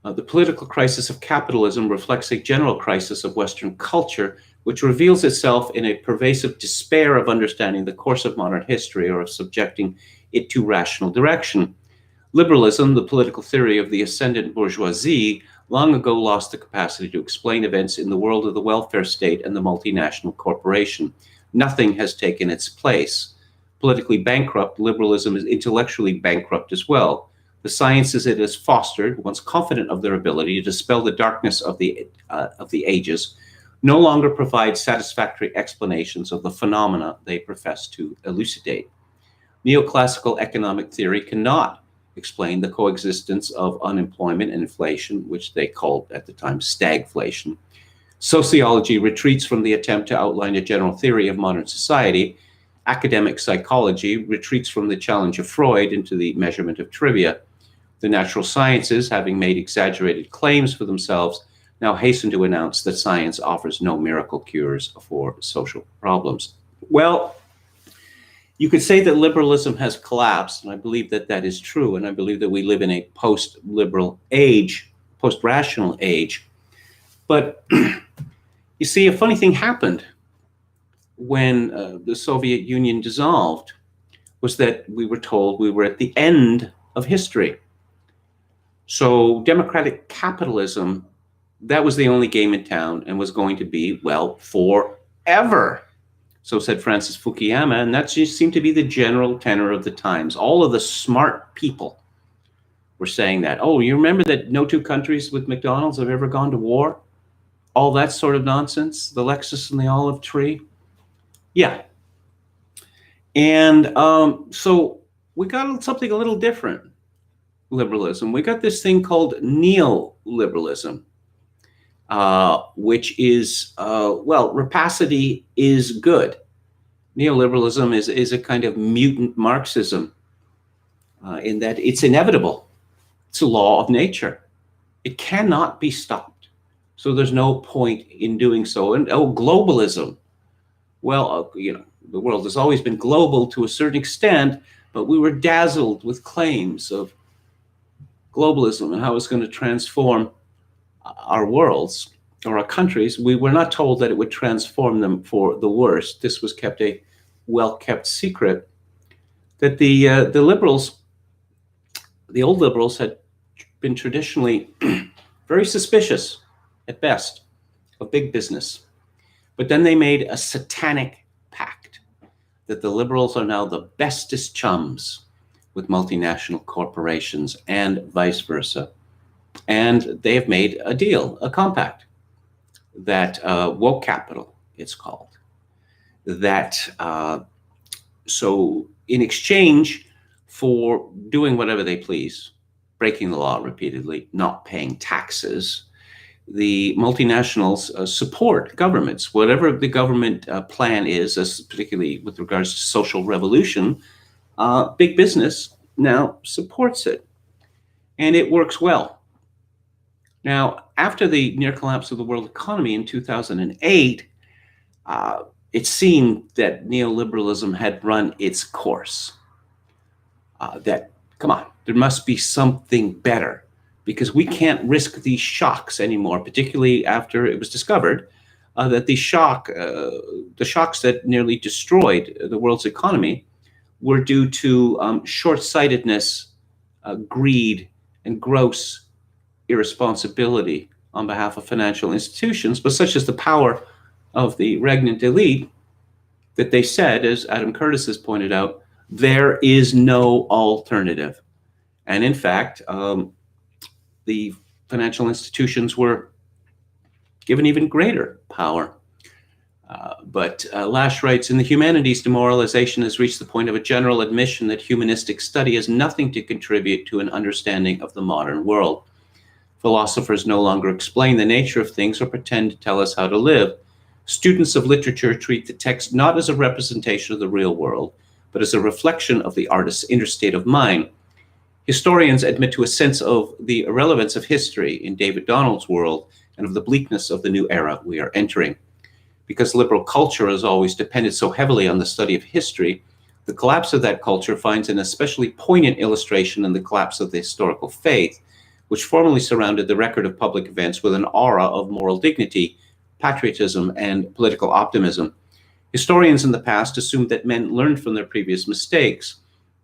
The political crisis of capitalism reflects a general crisis of Western culture, which reveals itself in a pervasive despair of understanding the course of modern history or of subjecting it to rational direction. Liberalism, the political theory of the ascendant bourgeoisie, long ago lost the capacity to explain events in the world of the welfare state and the multinational corporation. Nothing has taken its place. Politically bankrupt, liberalism is intellectually bankrupt as well. The sciences it has fostered, once confident of their ability to dispel the darkness of the ages, no longer provide satisfactory explanations of the phenomena they profess to elucidate. Neoclassical economic theory cannot explain the coexistence of unemployment and inflation, which they called at the time stagflation. Sociology retreats from the attempt to outline a general theory of modern society. Academic psychology retreats from the challenge of Freud into the measurement of trivia. The natural sciences, having made exaggerated claims for themselves, now hasten to announce that science offers no miracle cures for social problems. Well, you could say that liberalism has collapsed, and I believe that that is true, and I believe that we live in a post-liberal age, post-rational age. But you see, a funny thing happened when the Soviet Union dissolved, was that we were told we were at the end of history. So democratic capitalism, that was the only game in town and was going to be, well, forever. So said Francis Fukuyama, and that just seemed to be the general tenor of the times. All of the smart people were saying that. Oh, you remember that no two countries with McDonald's have ever gone to war? All that sort of nonsense, the Lexus and the olive tree. Yeah. And so we got something a little different, liberalism. We got this thing called neoliberalism, which is, well, rapacity is good. Neoliberalism is a kind of mutant Marxism in that it's inevitable. It's a law of nature. It cannot be stopped. So there's no point in doing so. And globalism. Well, the world has always been global to a certain extent, but we were dazzled with claims of globalism and how it's going to transform our worlds or our countries. We were not told that it would transform them for the worse. This was kept a well-kept secret, that the liberals, the old liberals, had been traditionally very suspicious at best of big business. But then they made a satanic pact that the liberals are now the bestest chums with multinational corporations and vice versa. And they have made a deal, a compact, that woke capital, it's called, that so in exchange for doing whatever they please, breaking the law repeatedly, not paying taxes, the multinationals support governments. Whatever the government plan is, particularly with regards to social revolution, big business now supports it. And it works well. Now, after the near collapse of the world economy in 2008, it seemed that neoliberalism had run its course. That, come on, there must be something better, because we can't risk these shocks anymore, particularly after it was discovered that the shocks that nearly destroyed the world's economy were due to short-sightedness, greed, and gross irresponsibility on behalf of financial institutions, but such is the power of the regnant elite that they said, as Adam Curtis has pointed out, there is no alternative. And in fact, the financial institutions were given even greater power. But Lasch writes, in the humanities, demoralization has reached the point of a general admission that humanistic study has nothing to contribute to an understanding of the modern world. Philosophers no longer explain the nature of things or pretend to tell us how to live. Students of literature treat the text not as a representation of the real world, but as a reflection of the artist's inner state of mind. Historians admit to a sense of the irrelevance of history in David Donald's world and of the bleakness of the new era we are entering. Because liberal culture has always depended so heavily on the study of history, the collapse of that culture finds an especially poignant illustration in the collapse of the historical faith, which formerly surrounded the record of public events with an aura of moral dignity, patriotism, and political optimism. Historians in the past assumed that men learned from their previous mistakes.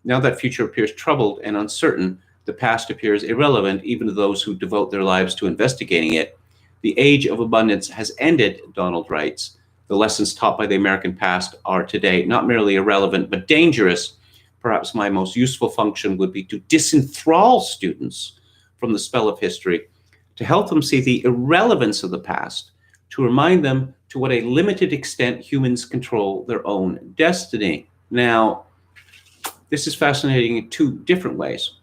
Now that future appears troubled and uncertain, the past appears irrelevant even to those who devote their lives to investigating it. The age of abundance has ended, Donald writes. The lessons taught by the American past are today not merely irrelevant, but dangerous. Perhaps my most useful function would be to disenthrall students from the spell of history, to help them see the irrelevance of the past, to remind them to what a limited extent humans control their own destiny. Now, this is fascinating in two different ways.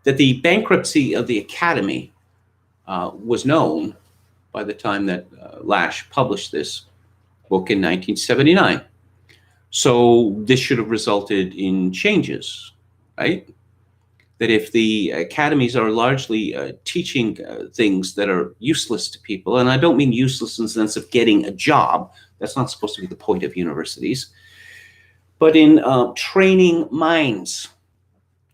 That the bankruptcy of the Academy was known by the time that Lasch published this book in 1979. So this should have resulted in changes, right? That if the academies are largely teaching things that are useless to people, and I don't mean useless in the sense of getting a job, that's not supposed to be the point of universities, but in training minds,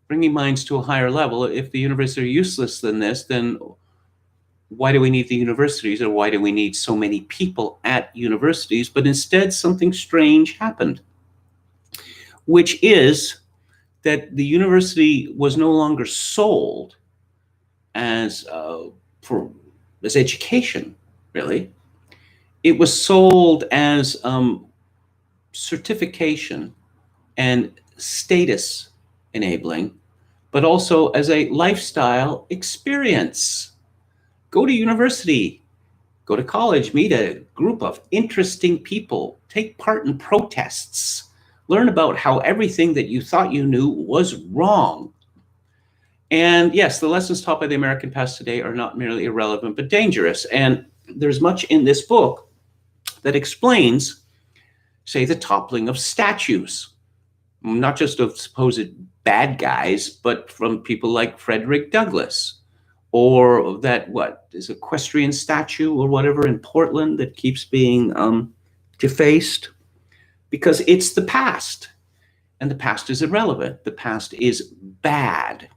bringing minds to a higher level. If the universities are useless than this, then why do we need the universities, or why do we need so many people at universities? But instead, something strange happened, which is that the university was no longer sold as education, really. It was sold as certification and status enabling, but also as a lifestyle experience. Go to university, go to college, meet a group of interesting people, take part in protests, learn about how everything that you thought you knew was wrong. And yes, the lessons taught by the American past today are not merely irrelevant, but dangerous. And there's much in this book that explains, say, the toppling of statues, not just of supposed bad guys, but from people like Frederick Douglass, or that, what is equestrian statue or whatever in Portland that keeps being defaced, because it's the past, and the past is irrelevant. The past is bad.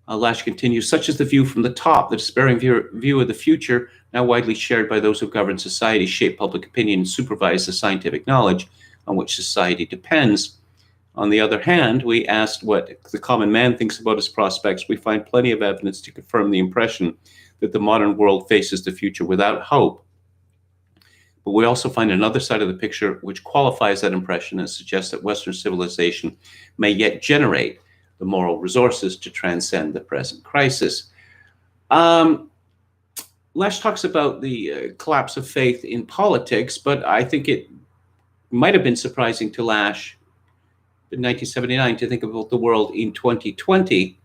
Lasch continues, such is the view from the top, the despairing view of the future, now widely shared by those who govern society, shape public opinion, and supervise the scientific knowledge on which society depends. On the other hand, we asked what the common man thinks about his prospects. We find plenty of evidence to confirm the impression that the modern world faces the future without hope. But we also find another side of the picture which qualifies that impression and suggests that Western civilization may yet generate the moral resources to transcend the present crisis. Lasch talks about the collapse of faith in politics, but I think it might have been surprising to Lasch in 1979 to think about the world in 2020,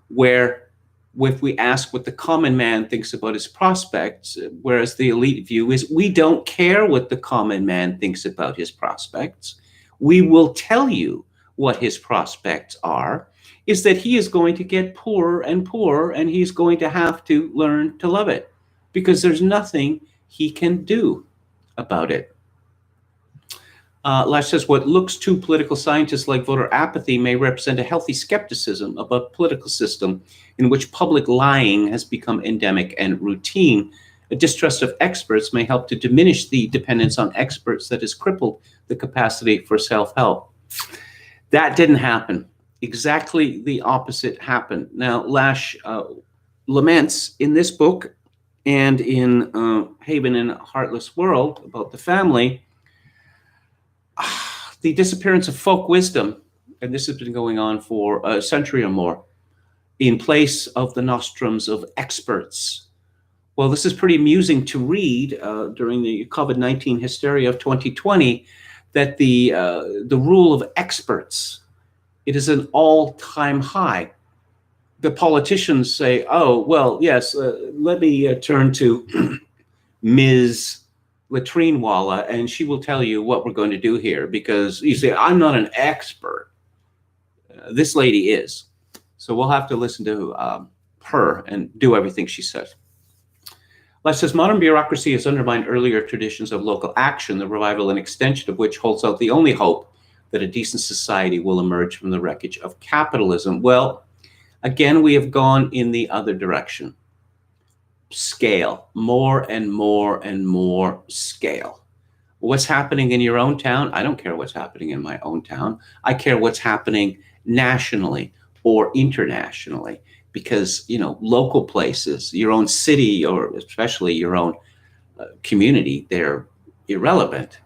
where if we ask what the common man thinks about his prospects, whereas the elite view is we don't care what the common man thinks about his prospects. We will tell you what his prospects are, is that he is going to get poorer and poorer, and he's going to have to learn to love it because there's nothing he can do about it. Lasch says what looks to political scientists like voter apathy may represent a healthy skepticism about political system in which public lying has become endemic and routine. A distrust of experts may help to diminish the dependence on experts that has crippled the capacity for self-help. That didn't happen. Exactly the opposite happened. Now, Lasch laments in this book and in Haven and Heartless World about the family, the disappearance of folk wisdom, and this has been going on for a century or more, in place of the nostrums of experts. Well, this is pretty amusing to read during the COVID-19 hysteria of 2020, that the rule of experts, it is an all-time high. The politicians say, oh, well, yes, let me turn to Ms. Latrinewala, and she will tell you what we're going to do here, because you say, I'm not an expert. This lady is. So we'll have to listen to her and do everything she says. Les says, modern bureaucracy has undermined earlier traditions of local action, the revival and extension of which holds out the only hope that a decent society will emerge from the wreckage of capitalism. Well, again, we have gone in the other direction. Scale, more and more and more scale. What's happening in your own town? I don't care what's happening in my own town. I care what's happening nationally or internationally, because, you know, local places, your own city, or especially your own community, they're irrelevant,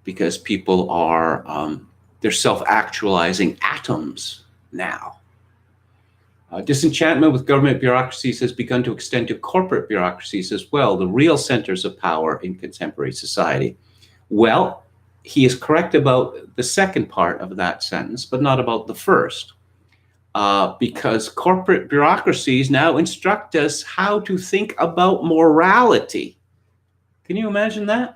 because people are, they're self-actualizing atoms now. Disenchantment with government bureaucracies has begun to extend to corporate bureaucracies as well, the real centers of power in contemporary society. Well, he is correct about the second part of that sentence, but not about the first, because corporate bureaucracies now instruct us how to think about morality. Can you imagine that?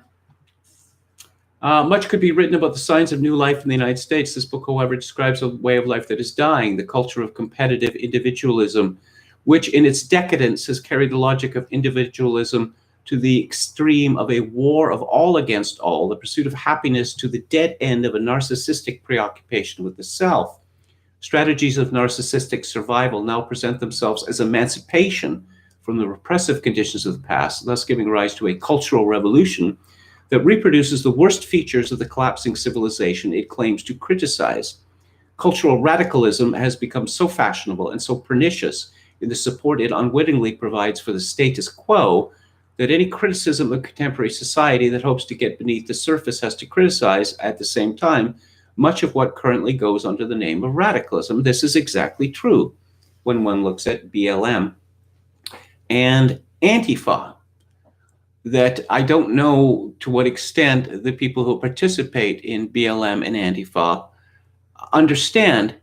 Much could be written about the signs of new life in the United States. This book, however, describes a way of life that is dying, the culture of competitive individualism, which in its decadence has carried the logic of individualism to the extreme of a war of all against all, the pursuit of happiness to the dead end of a narcissistic preoccupation with the self. Strategies of narcissistic survival now present themselves as emancipation from the repressive conditions of the past, thus giving rise to a cultural revolution that reproduces the worst features of the collapsing civilization it claims to criticize. Cultural radicalism has become so fashionable and so pernicious in the support it unwittingly provides for the status quo that any criticism of contemporary society that hopes to get beneath the surface has to criticize, at the same time, much of what currently goes under the name of radicalism. This is exactly true when one looks at BLM and Antifa. That I don't know to what extent the people who participate in BLM and Antifa understand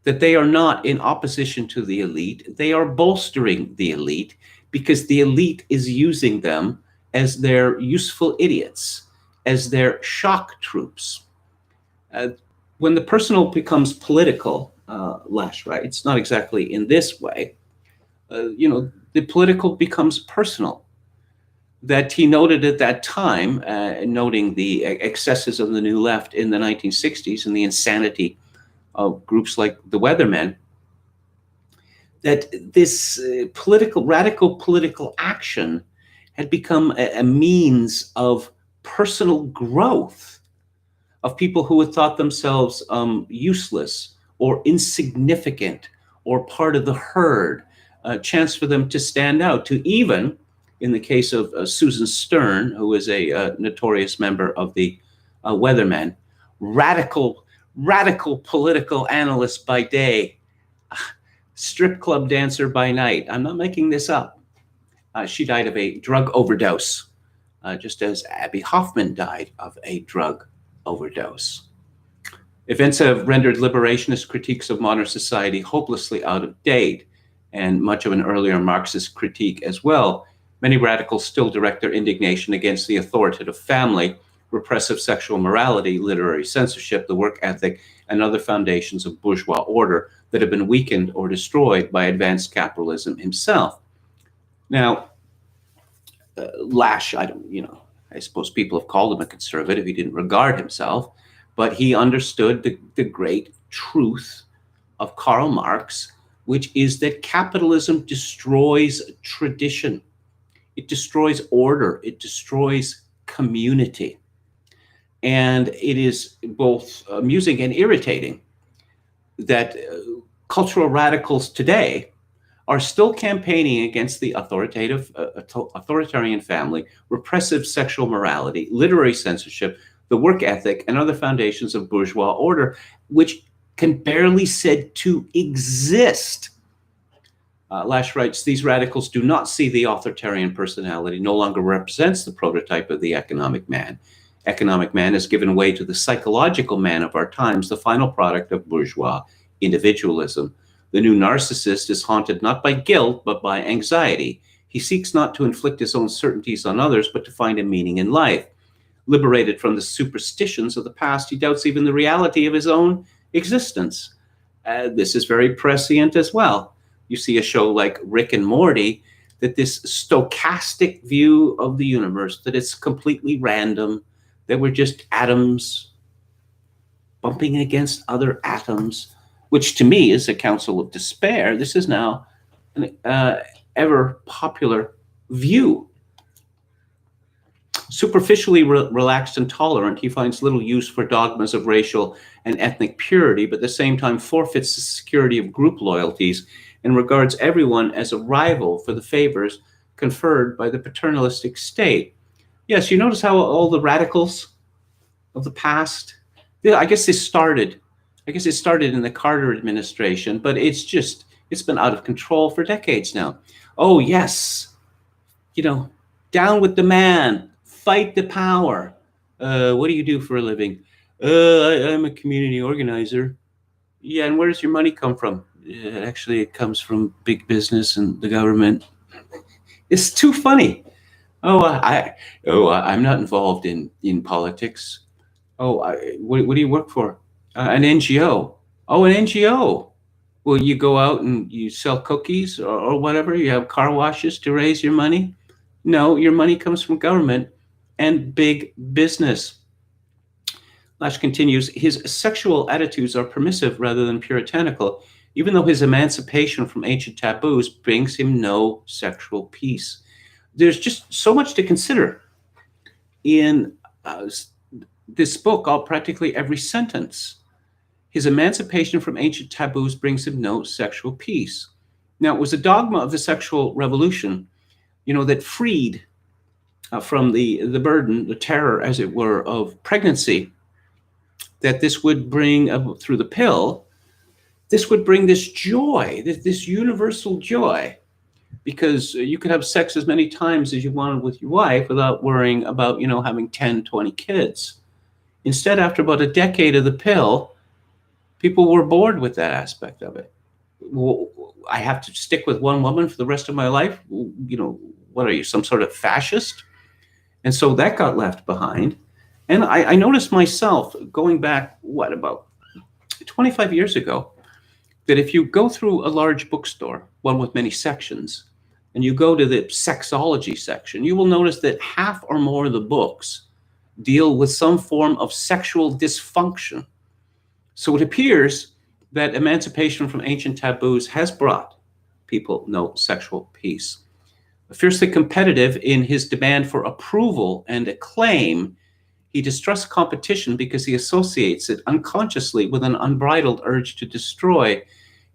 that they are not in opposition to the elite. They are bolstering the elite, because the elite is using them as their useful idiots, as their shock troops. When the personal becomes political, Lash, right? It's not exactly in this way. The political becomes personal. That he noted at that time, noting the excesses of the New Left in the 1960s and the insanity of groups like the Weathermen, that this radical political action had become a means of personal growth of people who had thought themselves useless or insignificant or part of the herd, a chance for them to stand out, to even, in the case of Susan Stern, who is a notorious member of the Weathermen, radical political analyst by day, strip club dancer by night. I'm not making this up. She died of a drug overdose, just as Abby Hoffman died of a drug overdose. Events have rendered liberationist critiques of modern society hopelessly out of date, and much of an earlier Marxist critique as well. Many radicals still direct their indignation against the authoritative family, repressive sexual morality, literary censorship, the work ethic, and other foundations of bourgeois order that have been weakened or destroyed by advanced capitalism himself. Now, Lash, I suppose people have called him a conservative. He didn't regard himself, but he understood the great truth of Karl Marx, which is that capitalism destroys tradition. It destroys order. It destroys community. And it is both amusing and irritating that cultural radicals today are still campaigning against the authoritarian family, repressive sexual morality, literary censorship, the work ethic, and other foundations of bourgeois order, which can barely said to exist. Lash writes, these radicals do not see the authoritarian personality no longer represents the prototype of the economic man. Economic man has given way to the psychological man of our times, the final product of bourgeois individualism. The new narcissist is haunted not by guilt, but by anxiety. He seeks not to inflict his own certainties on others, but to find a meaning in life. Liberated from the superstitions of the past, he doubts even the reality of his own existence. This is very prescient as well. You see a show like Rick and Morty, that this stochastic view of the universe, that it's completely random, that we're just atoms bumping against other atoms, which to me is a counsel of despair. This is now an ever popular view. Superficially relaxed and tolerant, he finds little use for dogmas of racial and ethnic purity, but at the same time forfeits the security of group loyalties and regards everyone as a rival for the favors conferred by the paternalistic state. Yes, you notice how all the radicals of the past, I guess it started in the Carter administration, but it's been out of control for decades now. Oh, yes, down with the man, fight the power. What do you do for a living? I'm a community organizer. Yeah, and where does your money come from? Actually, it comes from big business and the government. It's too funny. I'm not involved in politics. What do you work for? An NGO. Oh, an NGO. Well, you go out and you sell cookies or whatever. You have car washes to raise your money. No, your money comes from government and big business. Lash continues, his sexual attitudes are permissive rather than puritanical, even though his emancipation from ancient taboos brings him no sexual peace. There's just so much to consider in this book, practically every sentence. His emancipation from ancient taboos brings him no sexual peace. Now, it was a dogma of the sexual revolution, that freed from the burden, the terror, as it were, of pregnancy, that this would bring, through the pill, this would bring this joy, this universal joy, because you could have sex as many times as you wanted with your wife without worrying about, having 10, 20 kids. Instead, after about a decade of the pill, people were bored with that aspect of it. Well, I have to stick with one woman for the rest of my life? What are you, some sort of fascist? And so that got left behind. And I noticed myself going back, about 25 years ago, that if you go through a large bookstore, one with many sections, and you go to the sexology section, you will notice that half or more of the books deal with some form of sexual dysfunction. So it appears that emancipation from ancient taboos has brought people no sexual peace. Fiercely competitive in his demand for approval and acclaim, he distrusts competition because he associates it unconsciously with an unbridled urge to destroy.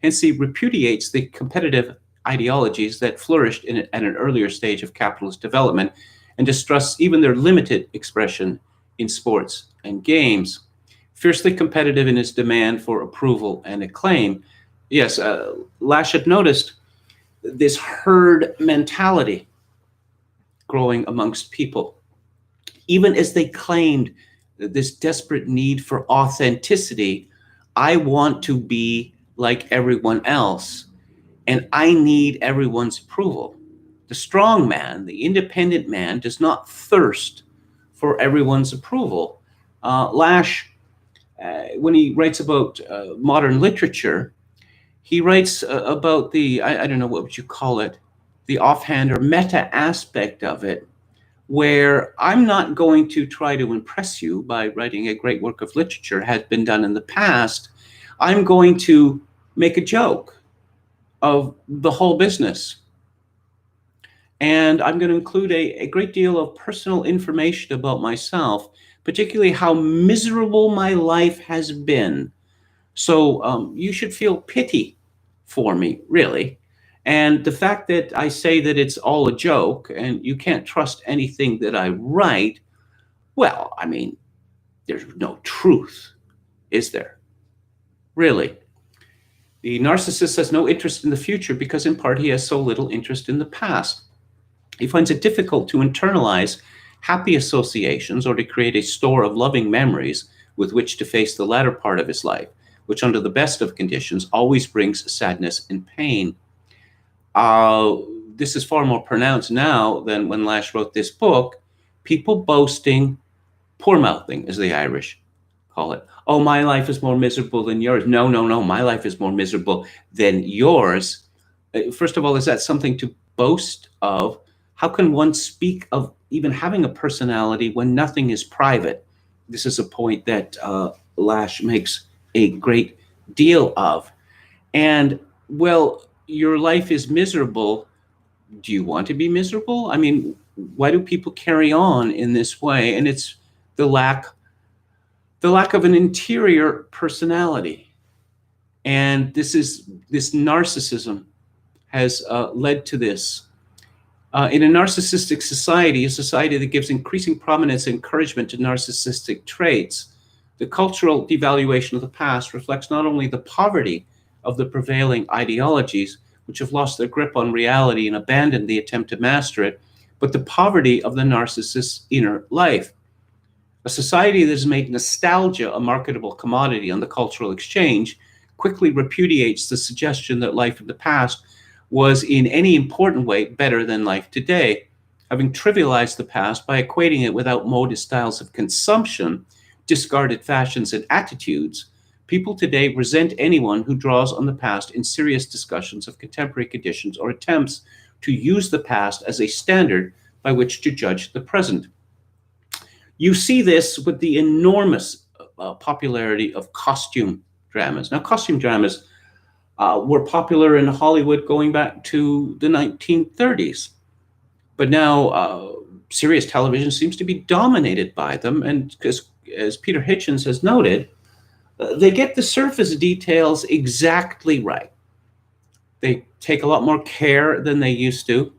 Hence, he repudiates the competitive ideologies that flourished at an earlier stage of capitalist development and distrusts even their limited expression in sports and games. Fiercely competitive in his demand for approval and acclaim. Yes, Lash had noticed this herd mentality growing amongst people, even as they claimed this desperate need for authenticity. I want to be like everyone else, and I need everyone's approval. The strong man, the independent man, does not thirst for everyone's approval. Lash, when he writes about modern literature, he writes about the, I don't know, what would you call it, the offhand or meta aspect of it, where I'm not going to try to impress you by writing a great work of literature, has been done in the past. I'm going to make a joke of the whole business. And I'm going to include a great deal of personal information about myself, particularly how miserable my life has been. So you should feel pity for me, really. And the fact that I say that it's all a joke and you can't trust anything that I write, well, I mean, there's no truth, is there? Really? The narcissist has no interest in the future because, in part, he has so little interest in the past. He finds it difficult to internalize happy associations or to create a store of loving memories with which to face the latter part of his life, which, under the best of conditions, always brings sadness and pain. Uh, this is far more pronounced now than when Lash wrote this book. People boasting, poor mouthing, as the Irish call it. Oh, my life is more miserable than yours. No, no, no. My life is more miserable than yours. First of all, is that something to boast of? How can one speak of even having a personality when nothing is private? This is a point that Lash makes a great deal of. And, well, your life is miserable. Do you want to be miserable? I mean, why do people carry on in this way? And it's the lack of an interior personality. And this narcissism has led to this. In a narcissistic society, a society that gives increasing prominence and encouragement to narcissistic traits, the cultural devaluation of the past reflects not only the poverty of the prevailing ideologies, which have lost their grip on reality and abandoned the attempt to master it, but the poverty of the narcissist's inner life. A society that has made nostalgia a marketable commodity on the cultural exchange quickly repudiates the suggestion that life in the past was in any important way better than life today. Having trivialized the past by equating it with outmoded styles of consumption, discarded fashions and attitudes, people today resent anyone who draws on the past in serious discussions of contemporary conditions or attempts to use the past as a standard by which to judge the present. You see this with the enormous popularity of costume dramas. Now, costume dramas were popular in Hollywood going back to the 1930s, but now serious television seems to be dominated by them. And as Peter Hitchens has noted, they get the surface details exactly right. They take a lot more care than they used to.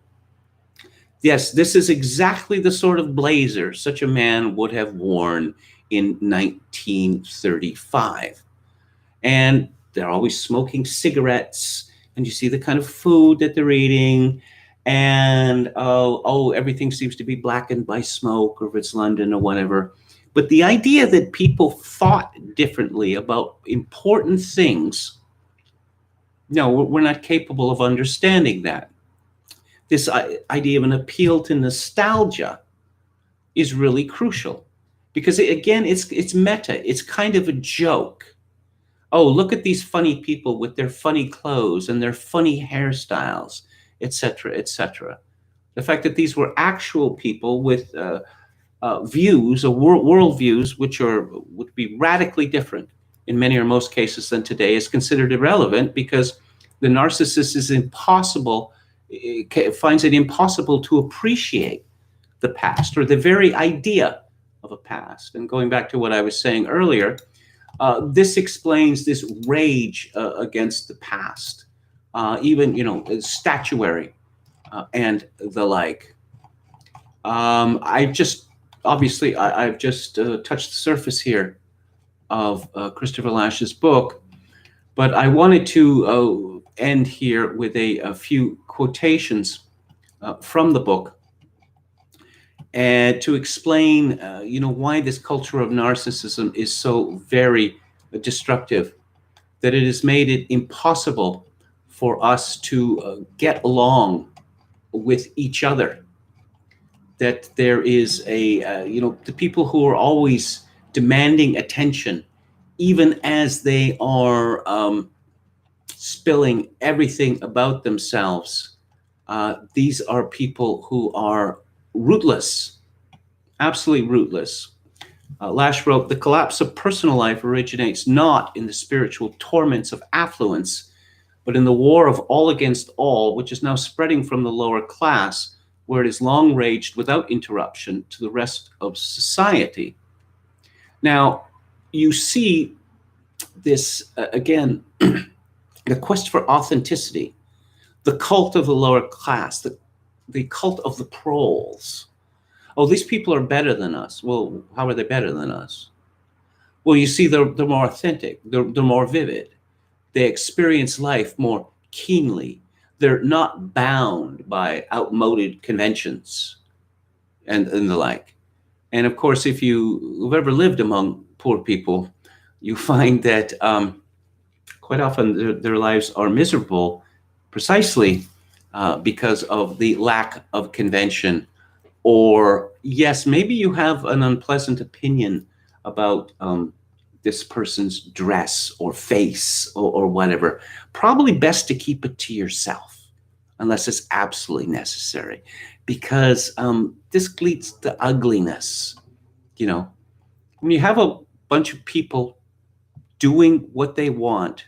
Yes, this is exactly the sort of blazer such a man would have worn in 1935. And they're always smoking cigarettes, and you see the kind of food that they're eating. And everything seems to be blackened by smoke, or if it's London or whatever. But the idea that people thought differently about important things, no, we're not capable of understanding that. This idea of an appeal to nostalgia is really crucial because again, it's meta. It's kind of a joke. Oh, look at these funny people with their funny clothes and their funny hairstyles, etc., etc. The fact that these were actual people with views or world views which would be radically different in many or most cases than today is considered irrelevant because the narcissist is impossible. Finds it impossible to appreciate the past or the very idea of a past. And going back to what I was saying earlier, this explains this rage against the past, even statuary and the like. I've just touched the surface here of Christopher Lash's book, but I wanted to end here with a few quotations from the book and to explain, why this culture of narcissism is so very destructive, that it has made it impossible for us to get along with each other. That there is the people who are always demanding attention, even as they are spilling everything about themselves. These are people who are rootless, absolutely rootless. Lash wrote, "The collapse of personal life originates not in the spiritual torments of affluence, but in the war of all against all, which is now spreading from the lower class, where it has long raged without interruption, to the rest of society." Now, you see this again, the quest for authenticity, The cult of the lower class, the cult of the proles. Oh, these people are better than us. Well, how are they better than us? Well, you see, they're more authentic, they're more vivid. They experience life more keenly. They're not bound by outmoded conventions and the like. And of course, if you've ever lived among poor people, you find that quite often their lives are miserable precisely because of the lack of convention. Or, yes, maybe you have an unpleasant opinion about this person's dress or face or whatever. Probably best to keep it to yourself unless it's absolutely necessary, because this leads to ugliness. You know, when you have a bunch of people doing what they want,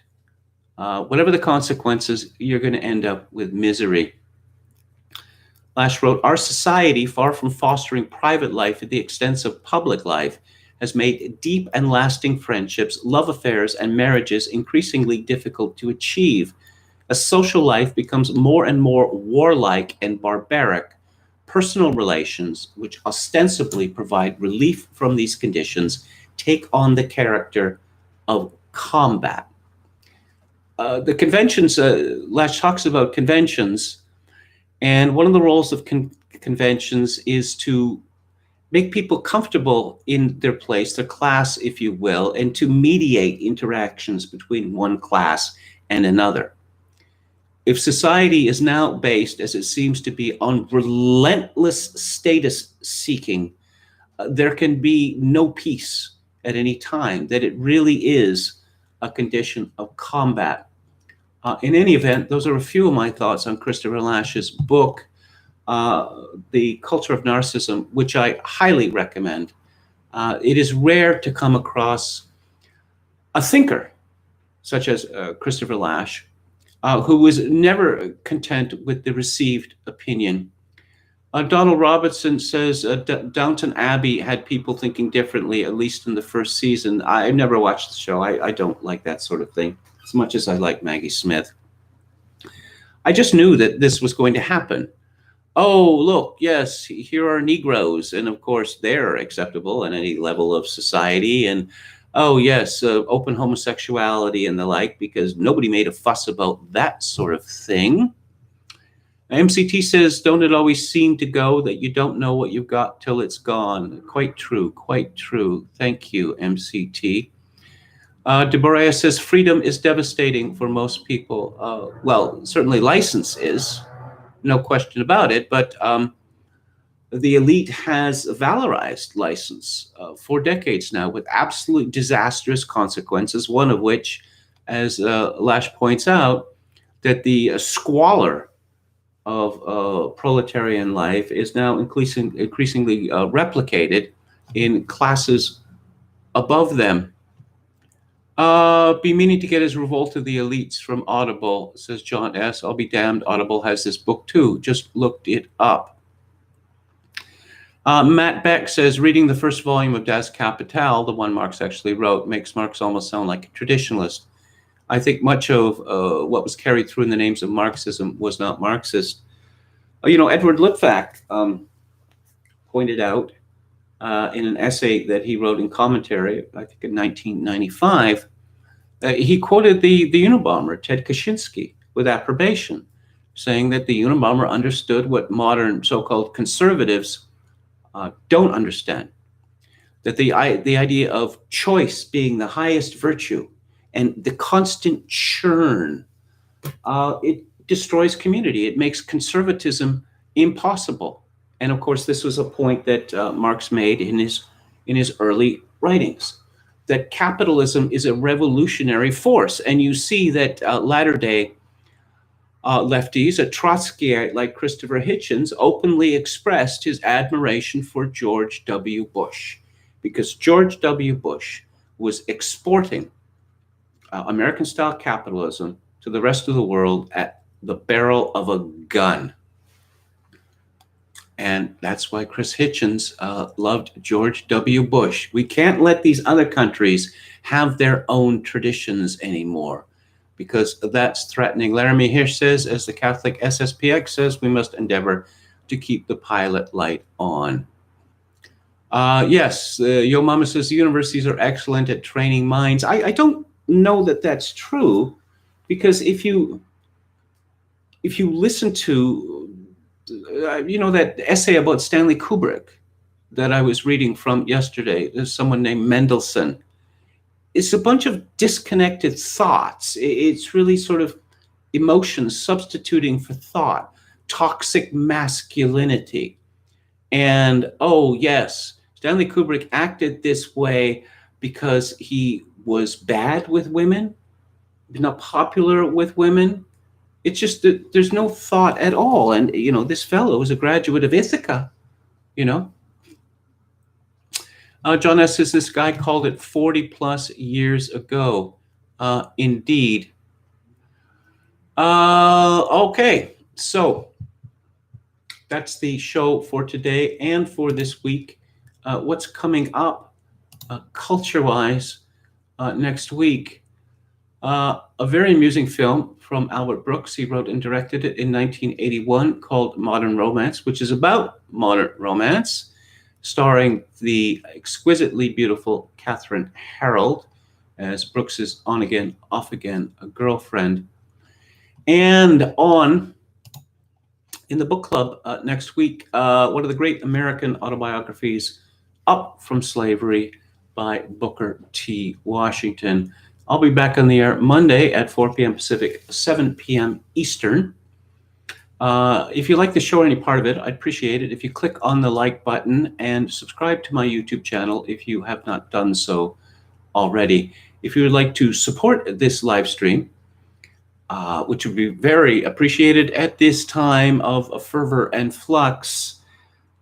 whatever the consequences, you're going to end up with misery. Lash wrote, our society, far from fostering private life at the expense of public life, has made deep and lasting friendships, love affairs, and marriages increasingly difficult to achieve. As social life becomes more and more warlike and barbaric, personal relations, which ostensibly provide relief from these conditions, take on the character of combat. The conventions, Lash talks about conventions, and one of the roles of conventions is to make people comfortable in their place, their class, if you will, and to mediate interactions between one class and another. If society is now based, as it seems to be, on relentless status seeking, there can be no peace at any time, that it really is a condition of combat. In any event, those are a few of my thoughts on Christopher Lash's book, The Culture of Narcissism, which I highly recommend. It is rare to come across a thinker such as Christopher Lash, who was never content with the received opinion. Donald Robinson says Downton Abbey had people thinking differently, at least in the first season. I never watched the show. I don't like that sort of thing as much as I like Maggie Smith. I just knew that this was going to happen. Oh, look, yes, here are Negroes, and of course they're acceptable in any level of society. And oh, yes, open homosexuality and the like, because nobody made a fuss about that sort of thing. MCT says, don't it always seem to go that you don't know what you've got till it's gone? Quite true, quite true. Thank you, MCT. Deborah says, freedom is devastating for most people. Well, certainly license is, no question about it, but the elite has valorized license for decades now with absolute disastrous consequences, one of which, as Lash points out, that the squalor of proletarian life is now increasingly replicated in classes above them. Be meaning to get his Revolt of the Elites from Audible, says John S. I'll be damned, Audible has this book too. Just looked it up. Matt Beck says, reading the first volume of Das Kapital, the one Marx actually wrote, makes Marx almost sound like a traditionalist. I think much of what was carried through in the names of Marxism was not Marxist. Edward Lipfak pointed out in an essay that he wrote in commentary, I think in 1995, he quoted the Unabomber, Ted Kaczynski, with approbation, saying that the Unabomber understood what modern so-called conservatives don't understand, that the idea of choice being the highest virtue and the constant churn, it destroys community. It makes conservatism impossible. And of course, this was a point that Marx made in his early writings, that capitalism is a revolutionary force. And you see that latter-day lefties, a Trotskyite like Christopher Hitchens, openly expressed his admiration for George W. Bush, because George W. Bush was exporting American-style capitalism to the rest of the world at the barrel of a gun. And that's why Chris Hitchens loved George W. Bush. We can't let these other countries have their own traditions anymore. because that's threatening. Laramie Hirsch says, as the Catholic SSPX says, we must endeavor to keep the pilot light on. Yes, Yo Mama says the universities are excellent at training minds. I don't know that that's true, because if you listen to that essay about Stanley Kubrick that I was reading from yesterday, there's someone named Mendelssohn. It's a bunch of disconnected thoughts. It's really sort of emotions substituting for thought, toxic masculinity. And oh yes, Stanley Kubrick acted this way because he was bad with women, not popular with women. It's just that there's no thought at all. And, this fellow was a graduate of Ithaca, John S. says this guy called it 40 plus years ago. Indeed. Okay, so that's the show for today and for this week. What's coming up culture-wise next week? A very amusing film from Albert Brooks. He wrote and directed it in 1981 called Modern Romance, which is about modern romance, starring the exquisitely beautiful Catherine Harold as Brooks's on-again, off-again girlfriend. And in the book club next week, one of the great American autobiographies, Up from Slavery by Booker T. Washington. I'll be back on the air Monday at 4 p.m. Pacific, 7 p.m. Eastern. If you like the show or any part of it, I'd appreciate it if you click on the like button and subscribe to my YouTube channel if you have not done so already. If you would like to support this live stream, which would be very appreciated at this time of fervor and flux,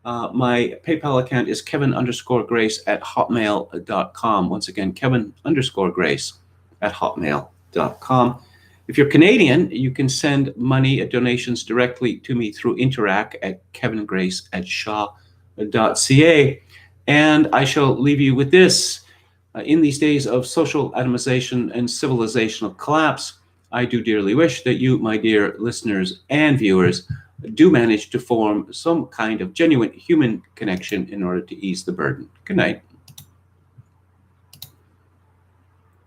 my PayPal account is Kevin_Grace@hotmail.com. Once again, Kevin_Grace@hotmail.com. If you're Canadian, you can send money, donations directly to me through Interac at kevingrace@shaw.ca. And I shall leave you with this. In these days of social atomization and civilizational collapse, I do dearly wish that you, my dear listeners and viewers, do manage to form some kind of genuine human connection in order to ease the burden. Good night.